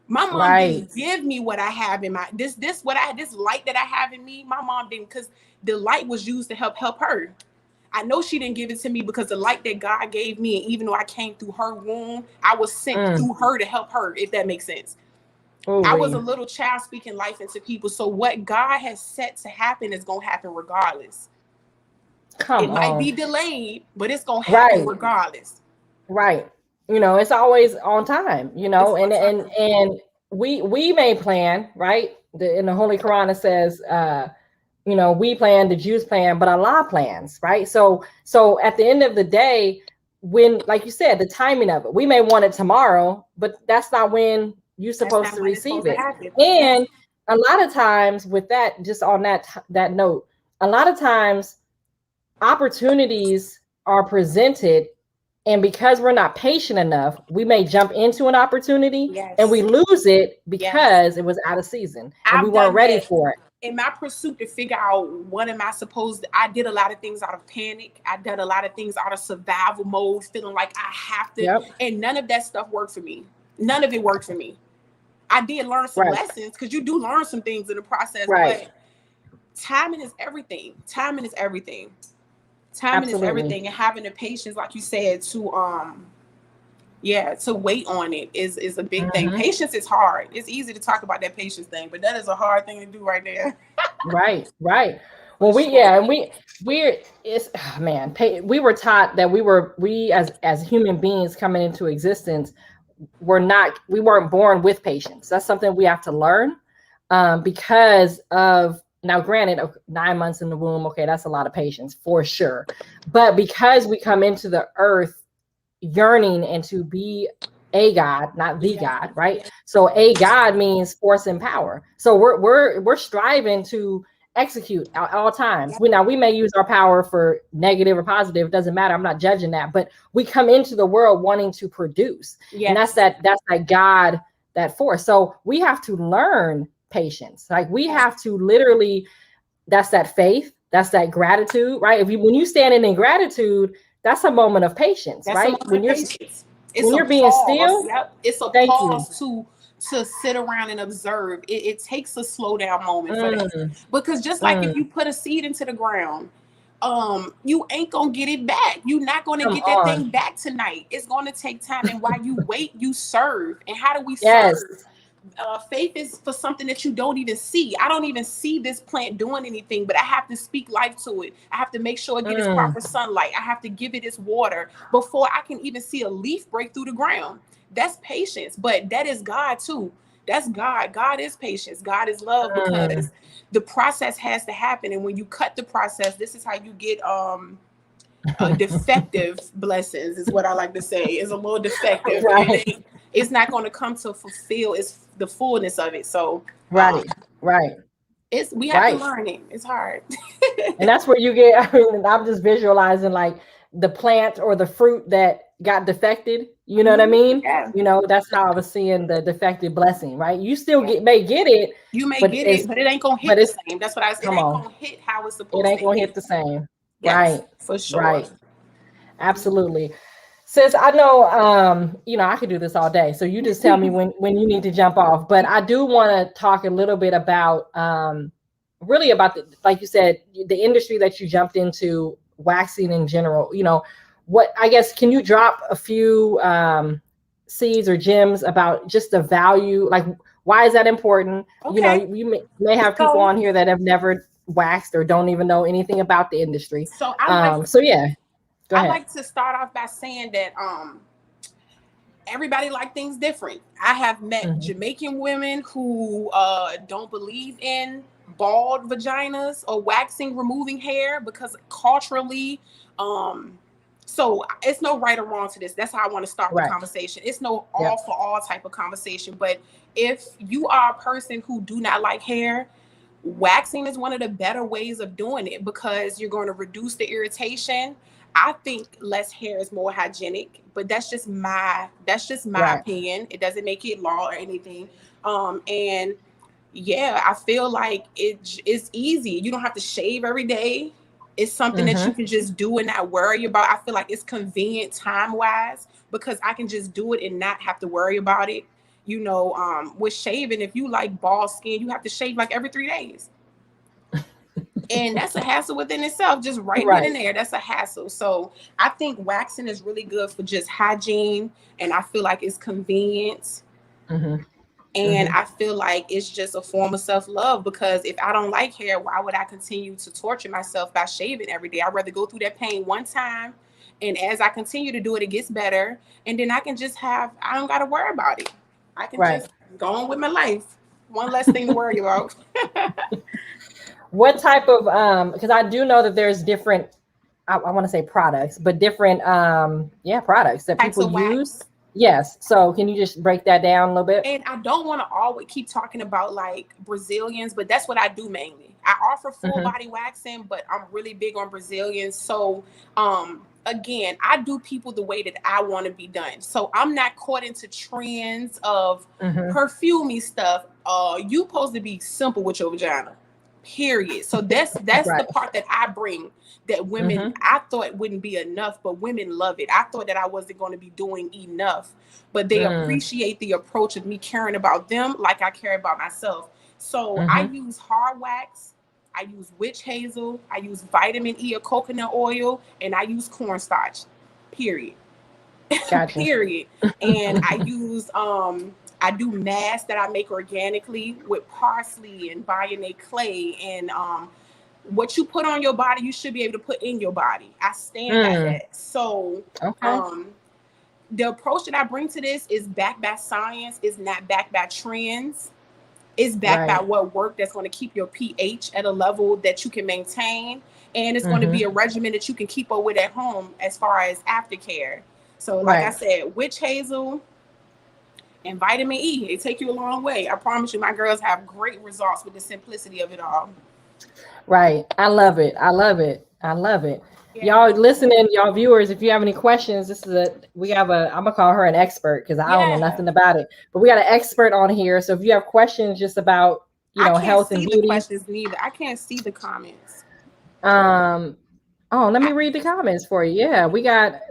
My mom Right. didn't give me what I have in my this light that I have in me. My mom didn't, because the light was used to help her. I know she didn't give it to me because the light that God gave me, and even though I came through her womb, I was sent through her to help her, if that makes sense. I was a Ooh-wee. little child speaking life into people. So what God has set to happen is going to happen regardless. It Come might on. be delayed, but it's going to happen Right. regardless. Right. You know, it's always on time, you It's know, on and time. we may plan, right? In the Holy Quran it says you know, we plan, the Jews plan, but Allah plans, right? So at the end of the day, when, like you said, the timing of it, we may want it tomorrow, but that's not when you're That's supposed not to when it's receive supposed to it. happen. Yes. And a lot of times with that, just on that note, a lot of times opportunities are presented, and because we're not patient enough, we may jump into an opportunity and we Yes. lose it Yes. because it was out of season and we I've weren't done ready that. for it. In my pursuit to figure out what am I supposed to, I did a lot of things out of panic. I did a lot of things out of survival mode, feeling like I have to, Yep. and none of that stuff worked for me. None of it worked for me. I did learn some Right. lessons, because you do learn some things in the process, Right. but timing is everything. Timing is everything. Timing is Absolutely. everything, and having the patience, like you said, to yeah, to wait on it is a big thing. Mhm. Patience is hard. It's easy to talk about that patience thing, but that is a hard thing to do right there. Right, right. For Well, sure. and we're it's man, we were taught that we as human beings coming into existence, we weren't born with patience. That's something we have to learn, because of, now granted, 9 months in the womb, okay, that's a lot of patience for sure, but because we come into the earth yearning and to be a God, not the Yeah. God, right? Yeah. So a God means force and power. So we're striving to execute at all times. We may use our power for negative or positive, it doesn't matter. I'm not judging that, but we come into the world wanting to produce. And Yes. that's that God, that force. So we have to learn patience. Like we Yes. have to literally, that's that faith, that's that gratitude, right? When you stand in gratitude, that's a moment of patience, That's a right? moment of patience. It's When a you're being pause. still, Yep. It's a thank you. pause to sit around and observe. It takes a slow down moment for that. Mm, Because just like mm, if you put a seed into the ground, you ain't gonna get it back. You're not gonna come get that on. thing back tonight. It's gonna take time. And while you wait, you serve. And how do we Yes. serve? Faith is for something that you don't even see. I don't even see this plant doing anything, but I have to speak life to it. I have to make sure it gets its Mm, proper sunlight. I have to give it its water before I can even see a leaf break through the ground. That's patience, but that is God too. That's God. God is patience. God is love, mm. because the process has to happen. And when you cut the process, this is how you get defective blessings, is what I like to say. Is a little defective. Right, It's not going to come to fulfill its the fullness of it. So um right, right, it's we have to right. learn it. It's hard. And that's where you get, I mean, I'm just visualizing like the plant or the fruit that got defected. You know what I Mhm. mean? Yeah. You know, that's how I was seeing the defective blessing, right? You still Yeah. may get it, You may but get it, but it ain't gonna hit but the it's, same. That's what I said. It come ain't on, gonna hit how it's it supposed ain't to gonna hit hit. the same. Yes, Right, for sure. right. Absolutely. Sis, I know, you know, I could do this all day. So you just tell me when you need to jump off. But I do want to talk a little bit about, really about the, like you said, the industry that you jumped into, waxing in general. You know, what, I guess, can you drop a few seeds or gems about just the value? Like, why is that important? You know, Okay. you may have people So on here that have never waxed or don't even know anything about the industry. so I like So yeah, go I ahead. like to start off by saying that everybody like things different. I have met Mhm. Jamaican women who don't believe in bald vaginas or waxing, removing hair, because culturally, um, so it's no right or wrong to this. That's how I want to start the Right. conversation. It's no Yep. all for all type of conversation. But if you are a person who do not like hair, waxing is one of the better ways of doing it, because you're going to reduce the irritation. I think less hair is more hygienic, but that's just my Right. opinion. It doesn't make it law or anything. And yeah, I feel like it's easy. You don't have to shave every day. It's something that you can just do and not worry about. I feel like it's convenient time wise because I can just do it and not have to worry about it. You know, with shaving, if you like bald skin, you have to shave like every 3 days. And that's a hassle within itself. Just right then Right. and there, that's a hassle. So I think waxing is really good for just hygiene, and I feel like it's convenient. Mm-hmm. And I feel like it's just a form of self-love because if I don't like hair, why would I continue to torture myself by shaving every day? I'd rather go through that pain one time. And as I continue to do it, it gets better. And then I can just I don't got to worry about it. I can Right. just go on with my life. One less thing to worry about. What type of because I do know that there's different I want to say products, but different products that Types people of use. wax. Yes. So can you just break that down a little bit? And I don't want to always keep talking about like Brazilians, but that's what I do mainly. I offer full body waxing, but I'm really big on Brazilians. So again, I do people the way that I want to be done. So I'm not caught into trends of perfumey stuff. You supposed to be simple with your vagina. Period. So that's Right. the part that I bring that women I thought wouldn't be enough, but women love it. I thought that I wasn't going to be doing enough, but they appreciate the approach of me caring about them like I care about myself. So I use hard wax, I use witch hazel, I use vitamin E or coconut oil, and I use cornstarch. Period. Gotcha. Period. And I do masks that I make organically with parsley and bayonet clay and what you put on your body, you should be able to put in your body. I stand by that. So the approach that I bring to this is backed by science, is not backed by trends. It's backed by what work that's going to keep your pH at a level that you can maintain. And it's going to be a regimen that you can keep up with at home as far as aftercare. So like I said, witch hazel and vitamin E, they take you a long way. I promise you, my girls have great results with the simplicity of it all. Right. I love it. I love it. I love it. Yeah. Y'all listening, y'all viewers, if you have any questions, I'm gonna call her an expert because I don't know nothing about it. But we got an expert on here. So if you have questions just about, health and beauty. I can't see the questions neither. I can't see the comments. Let me read the comments for you. Yeah, we got,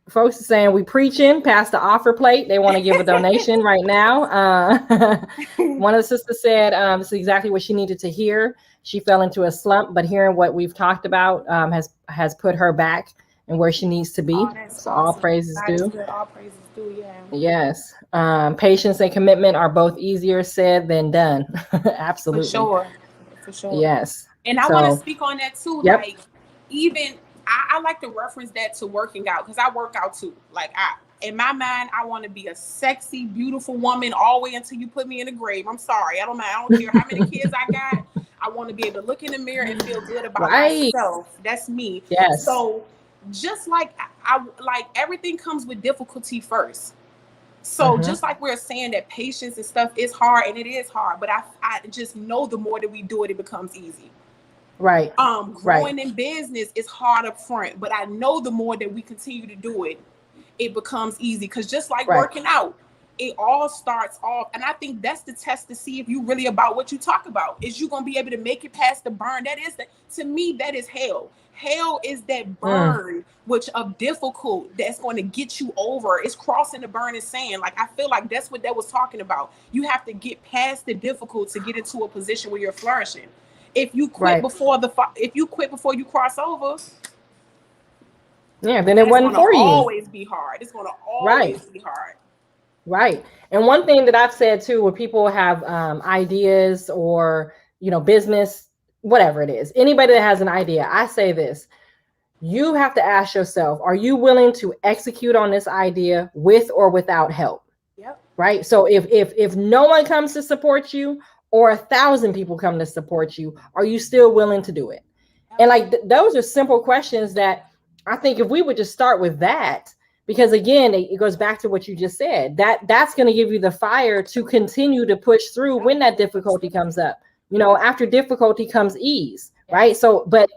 folks are saying we preaching past the offer plate. They want to give a donation right now. One of the sisters said this is exactly what she needed to hear. She fell into a slump, but hearing what we've talked about has put her back and where she needs to be. Oh, that's so awesome. All praises due. All praises due, yeah. Yes. Patience and commitment are both easier said than done. Absolutely. For sure. Yes. And I want to speak on that too. Yep. Like, even I like to reference that to working out because I work out too. Like, in my mind, I want to be a sexy, beautiful woman all the way until you put me in the grave. I'm sorry. I don't care how many kids I got. I want to be able to look in the mirror and feel good about myself. That's me. Yes. So just like I like everything comes with difficulty first. So just like we're saying that patience and stuff is hard, and it is hard, but I just know the more that we do it, it becomes easy. Right. Growing in business is hard up front, but I know the more that we continue to do it, it becomes easy. Because just like working out, it all starts off, and I think that's the test to see if you really about what you talk about. Is you gonna be able to make it past the burn? To me, that is hell. Hell is that burn, which of difficult that's going to get you over. It's crossing the burning sand. Like, I feel like that's what that was talking about. You have to get past the difficult to get into a position where you're flourishing. If you quit before you cross over, then it wasn't for you. It's always be hard. It's going to always be hard. Right. And one thing that I've said too, when people have ideas or, business, whatever it is, anybody that has an idea, I say this, you have to ask yourself, are you willing to execute on this idea with or without help? Yep. Right. So if no one comes to support you or 1,000 people come to support you, are you still willing to do it? Yep. And like those are simple questions that I think if we would just start with that, because again, it goes back to what you just said, that's going to give you the fire to continue to push through when that difficulty comes up. After difficulty comes ease, right? So, but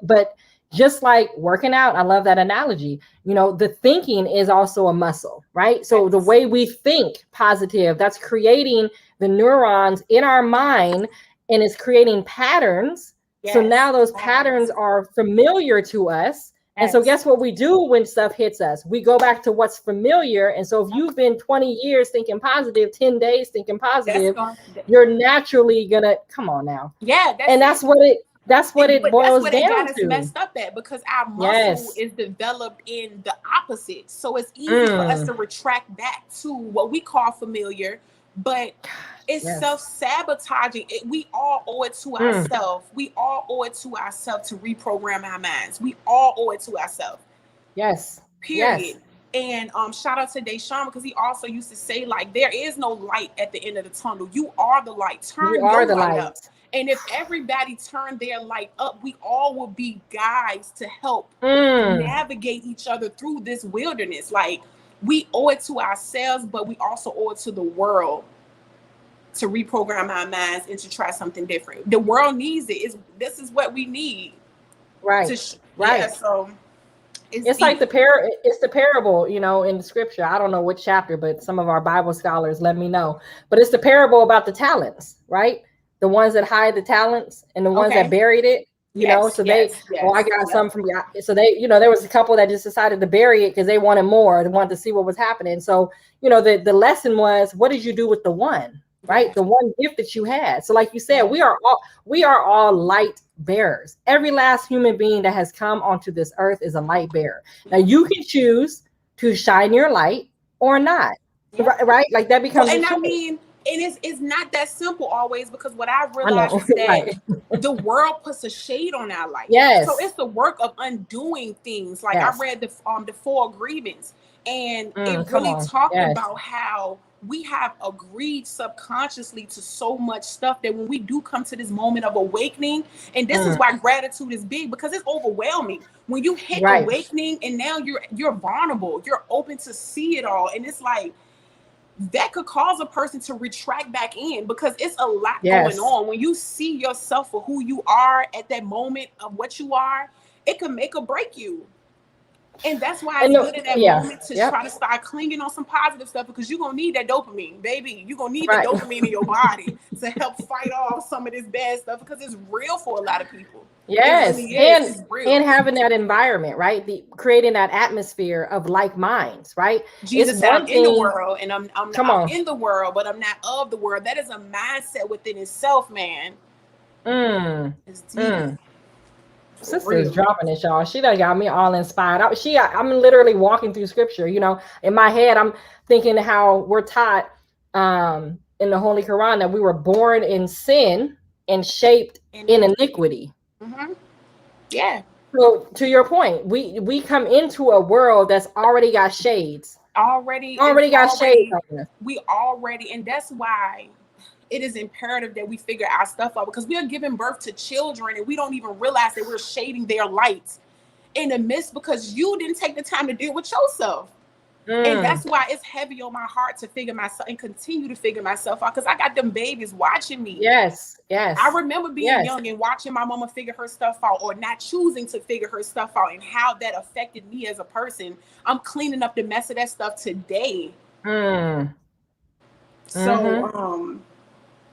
just like working out, I love that analogy. The thinking is also a muscle, right? So the way we think positive, that's creating the neurons in our mind, and it's creating patterns So Yes. now those patterns Always. are familiar to us. And so Yes. guess what we do when stuff hits us? We go back to what's familiar. And so if you've been 20 years thinking positive, 10 days thinking That's positive, going. you're naturally gonna come on now. Yeah, that's And it. that's what it But that's boils where they got down us to. messed up at, because our muscle Yes. is developed in the opposite. So it's easy for us Mm. to retract back to what we call familiar, but it's Yes. self-sabotaging. We all owe it to Mm. ourselves. We all owe it to ourselves to reprogram our minds. We all owe it to ourselves. Yes. Yes. Period. And shout out to Deshaun, because he also used to say, like, there is no light at the end of the tunnel. You are the light. You Turn are your the light light. up. And if everybody turned their light up, we all will be guides to help Mm. navigate each other through this wilderness. Like, we owe it to ourselves, but we also owe it to the world to reprogram our minds and to try something different. The world needs it. This is what we need. Right. Yeah, Right. so it's It's like deep. it's the parable, you know, in the scripture. I don't know which chapter, but some of our Bible scholars let me know. But it's the parable about the talents, right? The ones that hide the talents and the ones that Okay. buried it, you know. Yes, So yes, oh, I yes. got Yep. some from you. So there was a couple that just decided to bury it because they wanted more. They wanted to see what was happening. So, the lesson was, what did you do with the one? Right, Yes. the one gift that you had. So, like you said, Yes. we are all light bearers. Every last human being that has come onto this earth is a light bearer. Now you can choose to shine your light or not. Yeah. Right? Like that Well, becomes a and I choice. mean, and it's not that simple always, because what I've I realized know. is that Right. the world puts a shade on our light. So Yes. it's the work of undoing things. Like, I Yes. read the Four Agreements, and it Come really on. talked Yes. about how we have agreed subconsciously to so much stuff that when we do come to this moment of awakening, and this is Mm. why gratitude is big, because it's overwhelming. When you hit Right. awakening and now you're vulnerable, you're open to see it all, and it's like that could cause a person to retract back in, because it's a lot going Yes. on. When you see yourself for who you are at that moment of what you are, it can make or break you. And that's why it's And good in that yeah. moment to Yep. try to start clinging on some positive stuff, because you're going to need that dopamine, baby. You're going to need the Right. dopamine in your body to help fight off some of this bad stuff, because it's real for a lot of people. It Yes. really is. It's real. And having that environment, right? Creating that atmosphere of like minds, right? It's Jesus said, I'm one in the thing. world, and Come I'm on. in the world, but I'm not of the world. That is a mindset within itself, man. Mm. It's deep. Mm. For Sister is real. dropping it, y'all. She done got me all inspired. I'm literally walking through scripture. In my head, I'm thinking how we're taught in the Holy Quran that we were born in sin and shaped in iniquity. Mm-hmm. Yeah. So to your point, we come into a world that's already got shades. Already got shades on us. We already, and that's why it is imperative that we figure our stuff out, because we are giving birth to children and we don't even realize that we're shading their light in the midst, because you didn't take the time to deal with yourself. And that's why it's heavy on my heart to figure myself and continue to figure myself out, because I got them babies watching me. Yes, yes. I remember being yes. young and watching my mama figure her stuff out, or not choosing to figure her stuff out, and how that affected me as a person. I'm cleaning up the mess of that stuff today. So,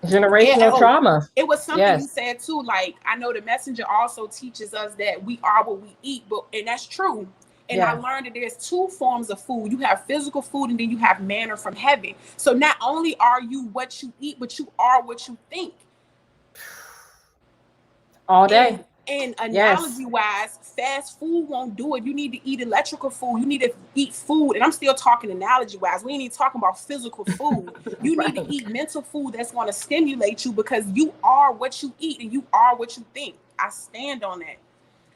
generational trauma. it was something Yes. you said too. Like, I know the messenger also teaches us that we are what we eat, and that's true. And I learned that there's two forms of food. You have physical food, and then you have manna from heaven. So not only are you what you eat, but you are what you think. All day. And analogy wise, fast food won't do it. You need to eat electrical food. You need to eat food. And I'm still talking analogy wise. We ain't even talking about physical food. You need to eat mental food that's going to stimulate you, because you are what you eat and you are what you think. I stand on that.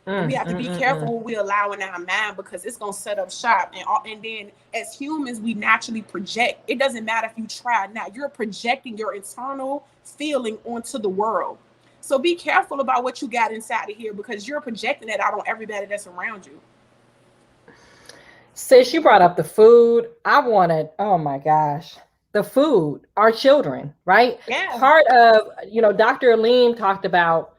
And we have to be careful what we allow in our mind, because it's going to set up shop. And then as humans, we naturally project. It doesn't matter if you try not. You're projecting your internal feeling onto the world. So be careful about what you got inside of here, because you're projecting that out on everybody that's around you. Sis, you brought up the food. I wanted, oh my gosh, the food, our children, right? Yeah. Part of, Dr. Aleem talked about,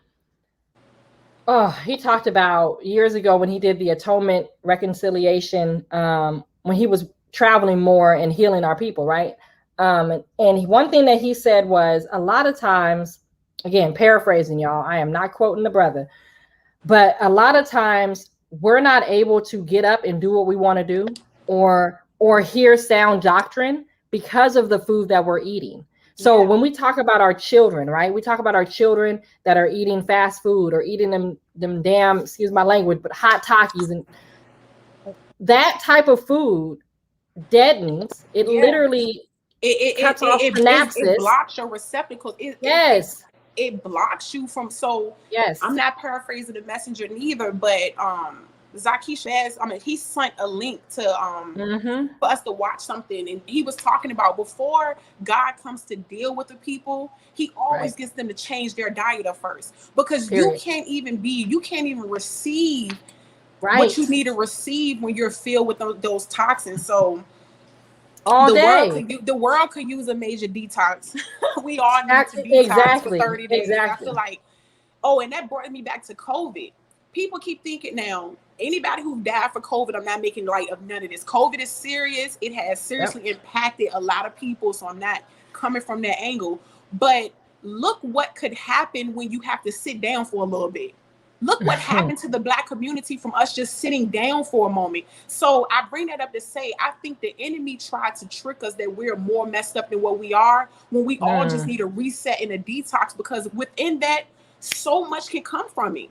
he talked about years ago when he did the atonement reconciliation, when he was traveling more and healing our people, right? And one thing that he said was, a lot of times Again, paraphrasing, y'all. I am not quoting the brother, but a lot of times we're not able to get up and do what we want to do, or hear sound doctrine because of the food that we're eating. So Yeah. when we talk about our children, right? We talk about our children that are eating fast food or eating them damn, excuse my language, but hot Takis, and that type of food deadens. It Yeah. literally It cuts off it, it, it, it synapses. blocks your receptacles. Yes, It blocks you from. So I'm yes. not paraphrasing the messenger neither, but Zakisha has, I mean, he sent a link to Mm-hmm. for us to watch something, and he was talking about before God comes to deal with the people, he always Right. gets them to change their diet up first, because Period. you can't even receive what you Right. need to receive when you're filled with those toxins. So All day. the world could use a major detox. We all need to detox for Exactly. 30 days. I feel Exactly. like, oh, and that brought me back to COVID. People keep thinking now, anybody who died for COVID, I'm not making light of none of this. COVID is serious. It has Yep. seriously impacted a lot of people. So I'm not coming from that angle. But look what could happen when you have to sit down for a little bit. Look what happened to the Black community from us just sitting down for a moment. So I bring that up to say, I think the enemy tried to trick us that we're more messed up than what we are, when we all just Mm, need a reset and a detox, because within that, so much can come from it.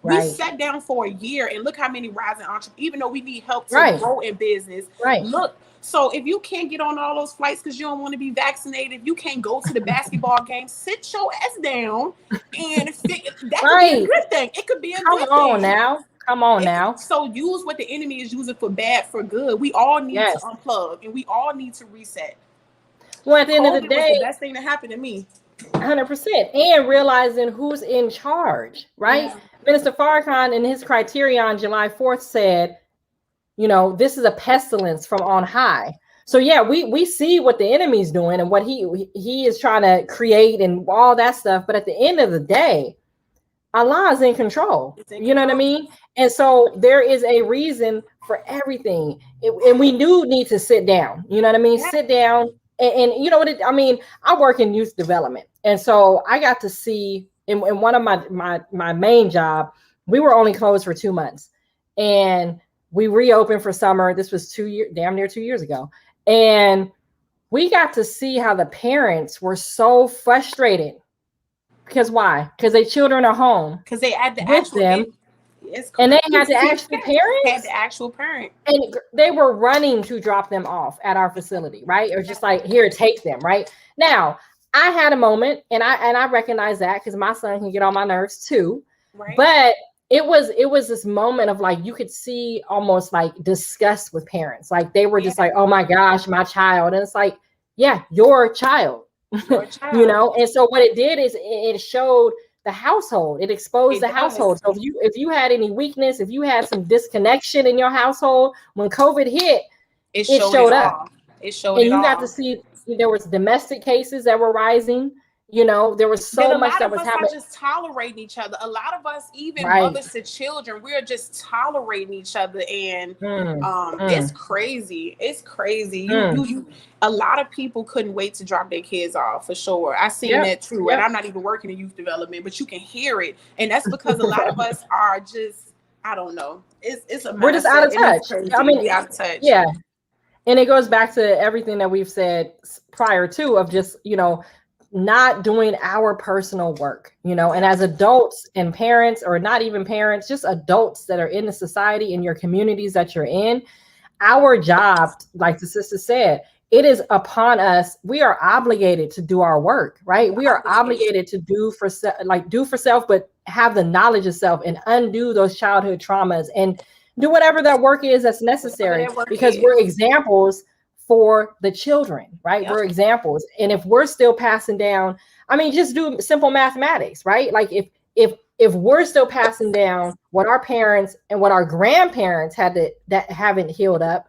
We right. sat down for a year, and look how many rising entrepreneurs, even though we need help to Right. grow in business. Right. Look, so if you can't get on all those flights because you don't want to be vaccinated, if you can't go to the basketball game, sit your ass down, and that could be a Right. good thing. It could be a Come good on thing. now. Come on now. So use what the enemy is using for bad for good. We all need to Yes. unplug, and we all need to reset. Well, at the end of the COVID was the day, best thing that happened to me. 100%. And realizing who's in charge, right? Yeah. Minister Farrakhan in his criteria on July 4th said, this is a pestilence from on high. So yeah, we see what the enemy's doing and what he is trying to create and all that stuff. But at the end of the day, Allah is in control. It's in You know what I control. mean? And so there is a reason for everything. And we do need to sit down. You know what I mean? Yeah. Sit down. And you know what I mean? I work in youth development. And so I got to see in one of my main job, we were only closed for 2 months. And we reopened for summer. This was damn near 2 years ago. And we got to see how the parents were so frustrated. Because why? Because their children are home Because they had the with actual, them, it's and they had the crazy. actual Had parents, the actual parent. and they were running to drop them off at our facility, right? Or just like, here, take them, right? Now, I had a moment, and I recognize that because my son can get on my nerves too. Right. But it was this moment of like, you could see almost like disgust with parents. Like they were just like, oh my gosh, my child. And it's like, yeah, your child. Your child. And so what it did is it showed the household. It exposed It the household. does. So if you had any weakness, if you had some disconnection in your household when COVID hit, It it showed it showed up. all. It showed And it you got to all. see there was domestic cases that were rising. There was That so a much lot that of was us are happening. just tolerating each other. A lot of us, even Right. mothers to children, we're just tolerating each other, and Mm, it's mm, crazy. It's crazy. mm. You. A lot of people couldn't wait to drop their kids off, for sure. I seen Yep. that too, and Yep. I'm not even working in youth development, but you can hear it, and that's because a lot of us are just, I don't know. It's a We're just out mindset, of and it's touch. I crazy. mean, We out of touch. yeah. And it goes back to everything that we've said prior to, of just, not doing our personal work, and as adults and parents, or not even parents, just adults that are in the society, in your communities that you're in, our job, like the sister said, it is upon us. We are obligated to do our work, right? We are obligated to do for self, but have the knowledge of self and undo those childhood traumas and do whatever that work is that's Whatever necessary, that work because is. we're examples for the children, right? Yep. We're examples. And if we're still passing down, I mean, just do simple mathematics, right? Like if we're still passing down what our parents and what our grandparents that haven't healed up,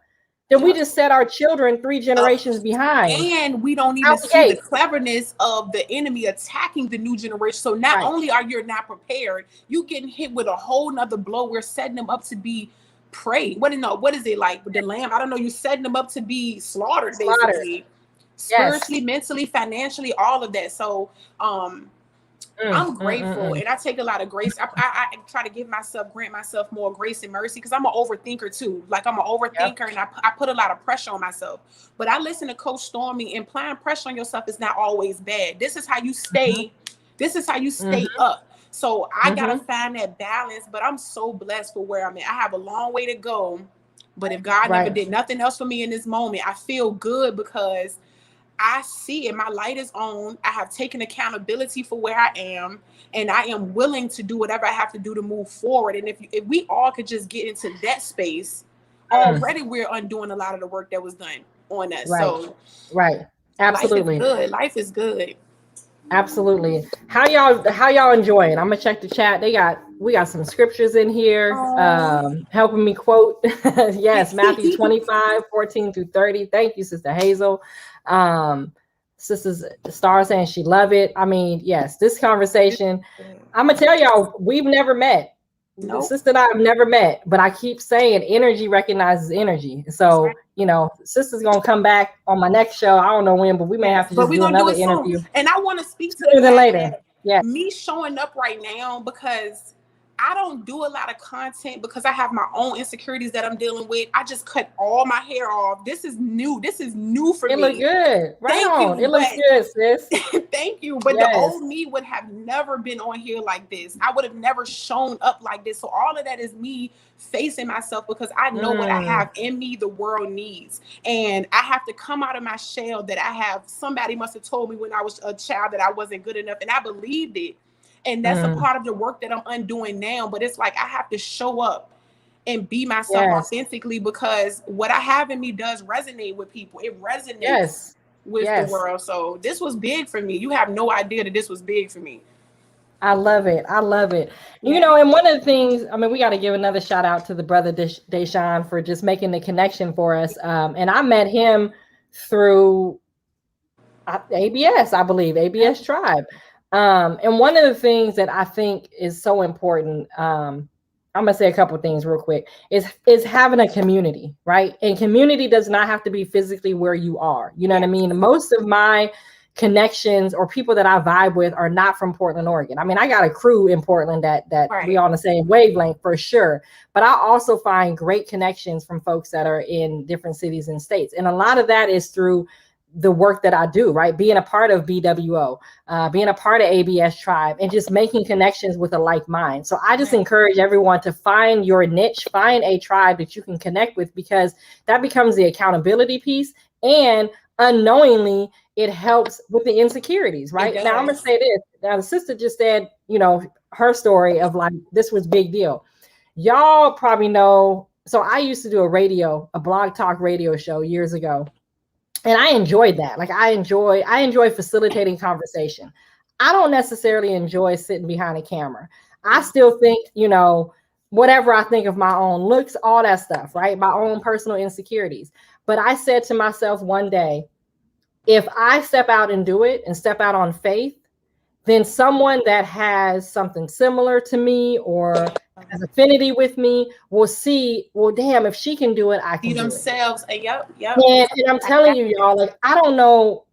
then we just set our children 3 generations behind. And we don't even Out the see the gate. cleverness of the enemy attacking the new generation. So not Right. only are you not prepared, you getting hit with a whole nother blow. We're setting them up to be prey. What is it, like the lamb? I don't know. You're setting them up to be slaughtered, Slaughtered. basically. Yes. Spiritually, mentally, financially, all of that. So I'm grateful, and I take a lot of grace. I try to grant myself more grace and mercy, because I'm an overthinker too. Like, I'm an overthinker, Yep. and I put a lot of pressure on myself. But I listen to Coach Stormy, and applying pressure on yourself is not always bad. This is how you stay. This is how you stay up. So I gotta find that balance. But I'm so blessed for where I'm at. I have a long way to go. But if God never did nothing else for me in this moment, I feel good, because I see it. My light is on. I have taken accountability for where I am, and I am willing to do whatever I have to do to move forward. And if we all could just get into that space, already we're undoing a lot of the work that was done on us. Right. So Right. Absolutely. life is good. Life is good. Absolutely. How y'all enjoying? I'm gonna check the chat. We got some scriptures in here, helping me quote. Yes, Matthew 25:14-30. Thank you, Sister Hazel. Sisters Star saying she love it. I mean, yes, this conversation, I'm gonna tell y'all, we've never met. Nope. Sister and I have never met, but I keep saying energy recognizes energy. So, you know, sister's gonna come back on my next show. I don't know when, but we may have to just do another interview. And I want to speak to sooner than later. Yeah, me showing up right now, because I don't do a lot of content, because I have my own insecurities that I'm dealing with. I just cut all my hair off. This is new. This is new for me. It look good. Right on. It looks good, sis. Thank you. But the old me would have never been on here like this. I would have never shown up like this. So all of that is me facing myself, because I know what I have in me the world needs. And I have to come out of my shell that I have. Somebody must have told me when I was a child that I wasn't good enough, and I believed it. And that's a part of the work that I'm undoing now. But it's like, I have to show up and be myself authentically, because what I have in me does resonate with people. It resonates with the world. So this was big for me. You have no idea that this was big for me. I love it. I love it. Yeah. You know, and one of the things, I mean, we got to give another shout out to the brother Deshaun for just making the connection for us. And I met him through ABS, I believe, ABS Tribe. And one of the things that I think is so important, I'm gonna say a couple of things real quick, is having a community, right? And community does not have to be physically where you are. You know what I mean? Most of my connections or people that I vibe with are not from Portland, Oregon. I mean, I got a crew in Portland that we on the same wavelength for sure. But I also find great connections from folks that are in different cities and states. And a lot of that is through the work that I do, right? Being a part of BWO, being a part of ABS Tribe, and just making connections with a like mind. So I just encourage everyone to find your niche, find a tribe that you can connect with, because that becomes the accountability piece. And unknowingly, it helps with the insecurities, right? Now I'm gonna say this. Now the sister just said, you know, her story of like, this was big deal. Y'all probably know. So I used to do a blog talk radio show years ago. And I enjoyed that. Like, I enjoy facilitating conversation. I don't necessarily enjoy sitting behind a camera. I still think, you know, whatever I think of my own looks, all that stuff, right? My own personal insecurities. But I said to myself one day, if I step out and do it and step out on faith, then someone that has something similar to me or has affinity with me will see, well, damn, if she can do it, I can do themselves. Yep. And I'm telling you, y'all, like, I don't know.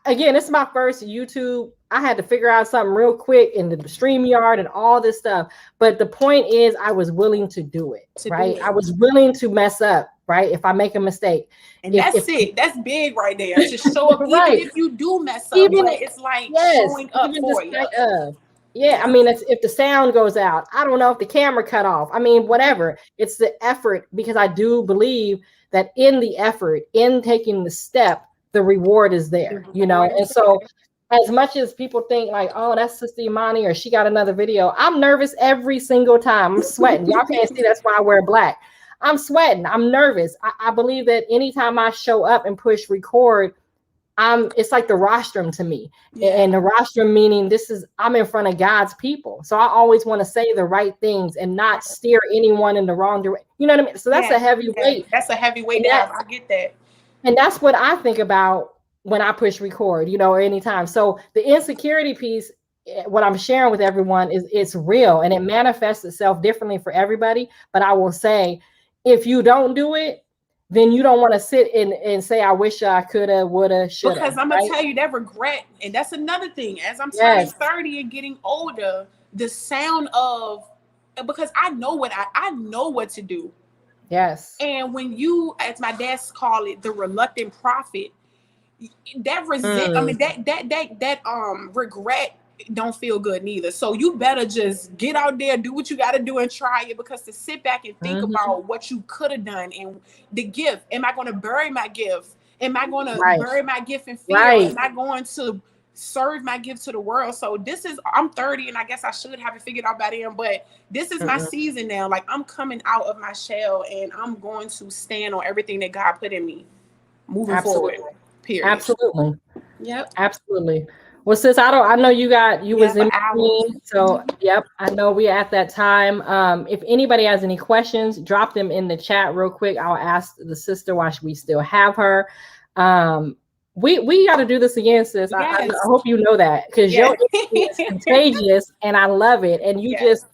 Again, it's my first YouTube. I had to figure out something real quick in the StreamYard and all this stuff. But the point is, I was willing to do it, right? I was willing to mess up, right? If I make a mistake. And that's big right there. To show up, even if you do mess up, but it's like showing up for you. Yeah, I mean, if the sound goes out, I don't know if the camera cut off. I mean, whatever. It's the effort, because I do believe that in the effort, in taking the step, the reward is there, you know? And so as much as people think like, oh, that's Sister Imani, or she got another video, I'm nervous every single time. I'm sweating. Y'all can't see, that's why I wear black. I'm sweating. I'm nervous. I believe that anytime I show up and push record, it's like the rostrum to me. And the rostrum meaning I'm in front of God's people. So I always want to say the right things and not steer anyone in the wrong direction. You know what I mean? So that's a heavy weight. That's a heavy weight. I get that. And that's what I think about when I push record, you know, or anytime. So the insecurity piece, what I'm sharing with everyone is it's real, and it manifests itself differently for everybody. But I will say, if you don't do it, then you don't want to sit and say, I wish I coulda, woulda, shoulda. Because I'm gonna tell you that regret, and that's another thing. As I'm turning 30 and getting older, the sound of, because I know what to do. Yes. And when you, as my dad's call it, the reluctant prophet, that regret don't feel good neither. So you better just get out there, do what you got to do, and try it. Because to sit back and think about what you could have done, and the gift, am I going to bury my gift? Am I going to bury my gift in fear? Am I going to serve my gift to the world? So I'm 30, and I guess I should have it figured out by then, but this is my season now. Like, I'm coming out of my shell, and I'm going to stand on everything that God put in me moving forward. Period. Absolutely. Yep. Absolutely. Well, sis, I know you was in between. So yep, I know we're at that time. If anybody has any questions, drop them in the chat real quick. I'll ask the sister why we still have her. We got to do this again, sis. I hope you know that, because your energy is contagious and I love it. And you just,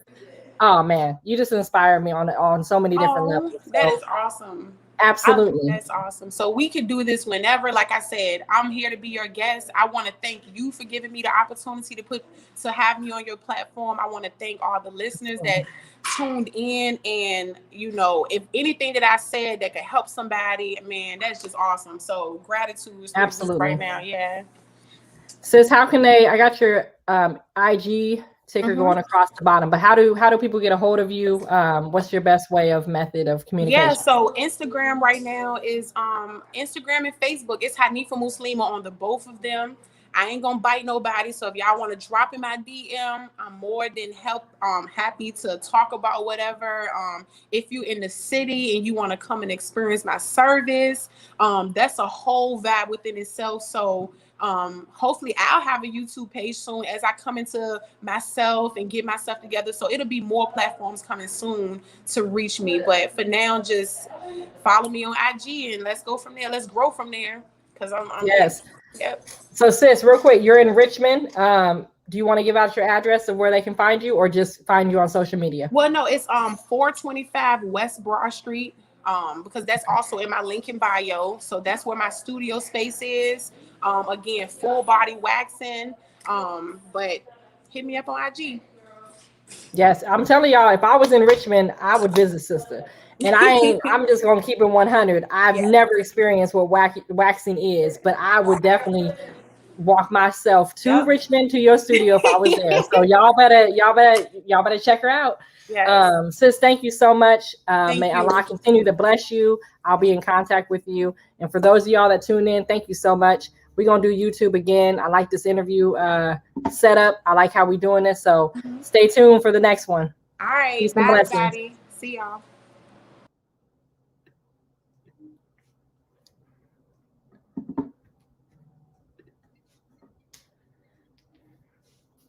oh man, you just inspire me on so many different levels. So. That is awesome. Absolutely. That's awesome. So we could do this whenever. Like I said, I'm here to be your guest. I want to thank you for giving me the opportunity to have me on your platform. I want to thank all the listeners that tuned in. And, you know, if anything that I said that could help somebody, man, that's just awesome. So gratitude right now. Yeah. Sis, how can I got your IG ticker going across the bottom, but how do people get a hold of you? What's your best method of communication? Yeah, so Instagram right now is Instagram and Facebook. It's Haneefah Muslimah on the both of them. I ain't gonna bite nobody, so if y'all want to drop in my DM, I'm more than happy to talk about whatever. If you in the city and you want to come and experience my service, that's a whole vibe within itself. So hopefully I'll have a YouTube page soon as I come into myself and get myself together. So it'll be more platforms coming soon to reach me. But for now, just follow me on IG and let's go from there. Let's grow from there. Because I'm yes. Yep. So sis, real quick, you're in Richmond. Do you want to give out your address of where they can find you, or just find you on social media? Well, no, it's 425 West Broad Street. Because that's also in my link in bio. So that's where my studio space is. Again, full body waxing. But hit me up on IG. Yes, I'm telling y'all, if I was in Richmond, I would visit sister. And I'm just gonna keep it 100. I've never experienced what waxing is, but I would definitely walk myself to Richmond to your studio if I was there. So y'all better check her out. Yes. Sis, thank you so much. May Allah continue to bless you. I'll be in contact with you. And for those of y'all that tune in, thank you so much. We're gonna do YouTube again. I like this interview setup. I like how we're doing this. So stay tuned for the next one. All right. Bye, everybody. See y'all.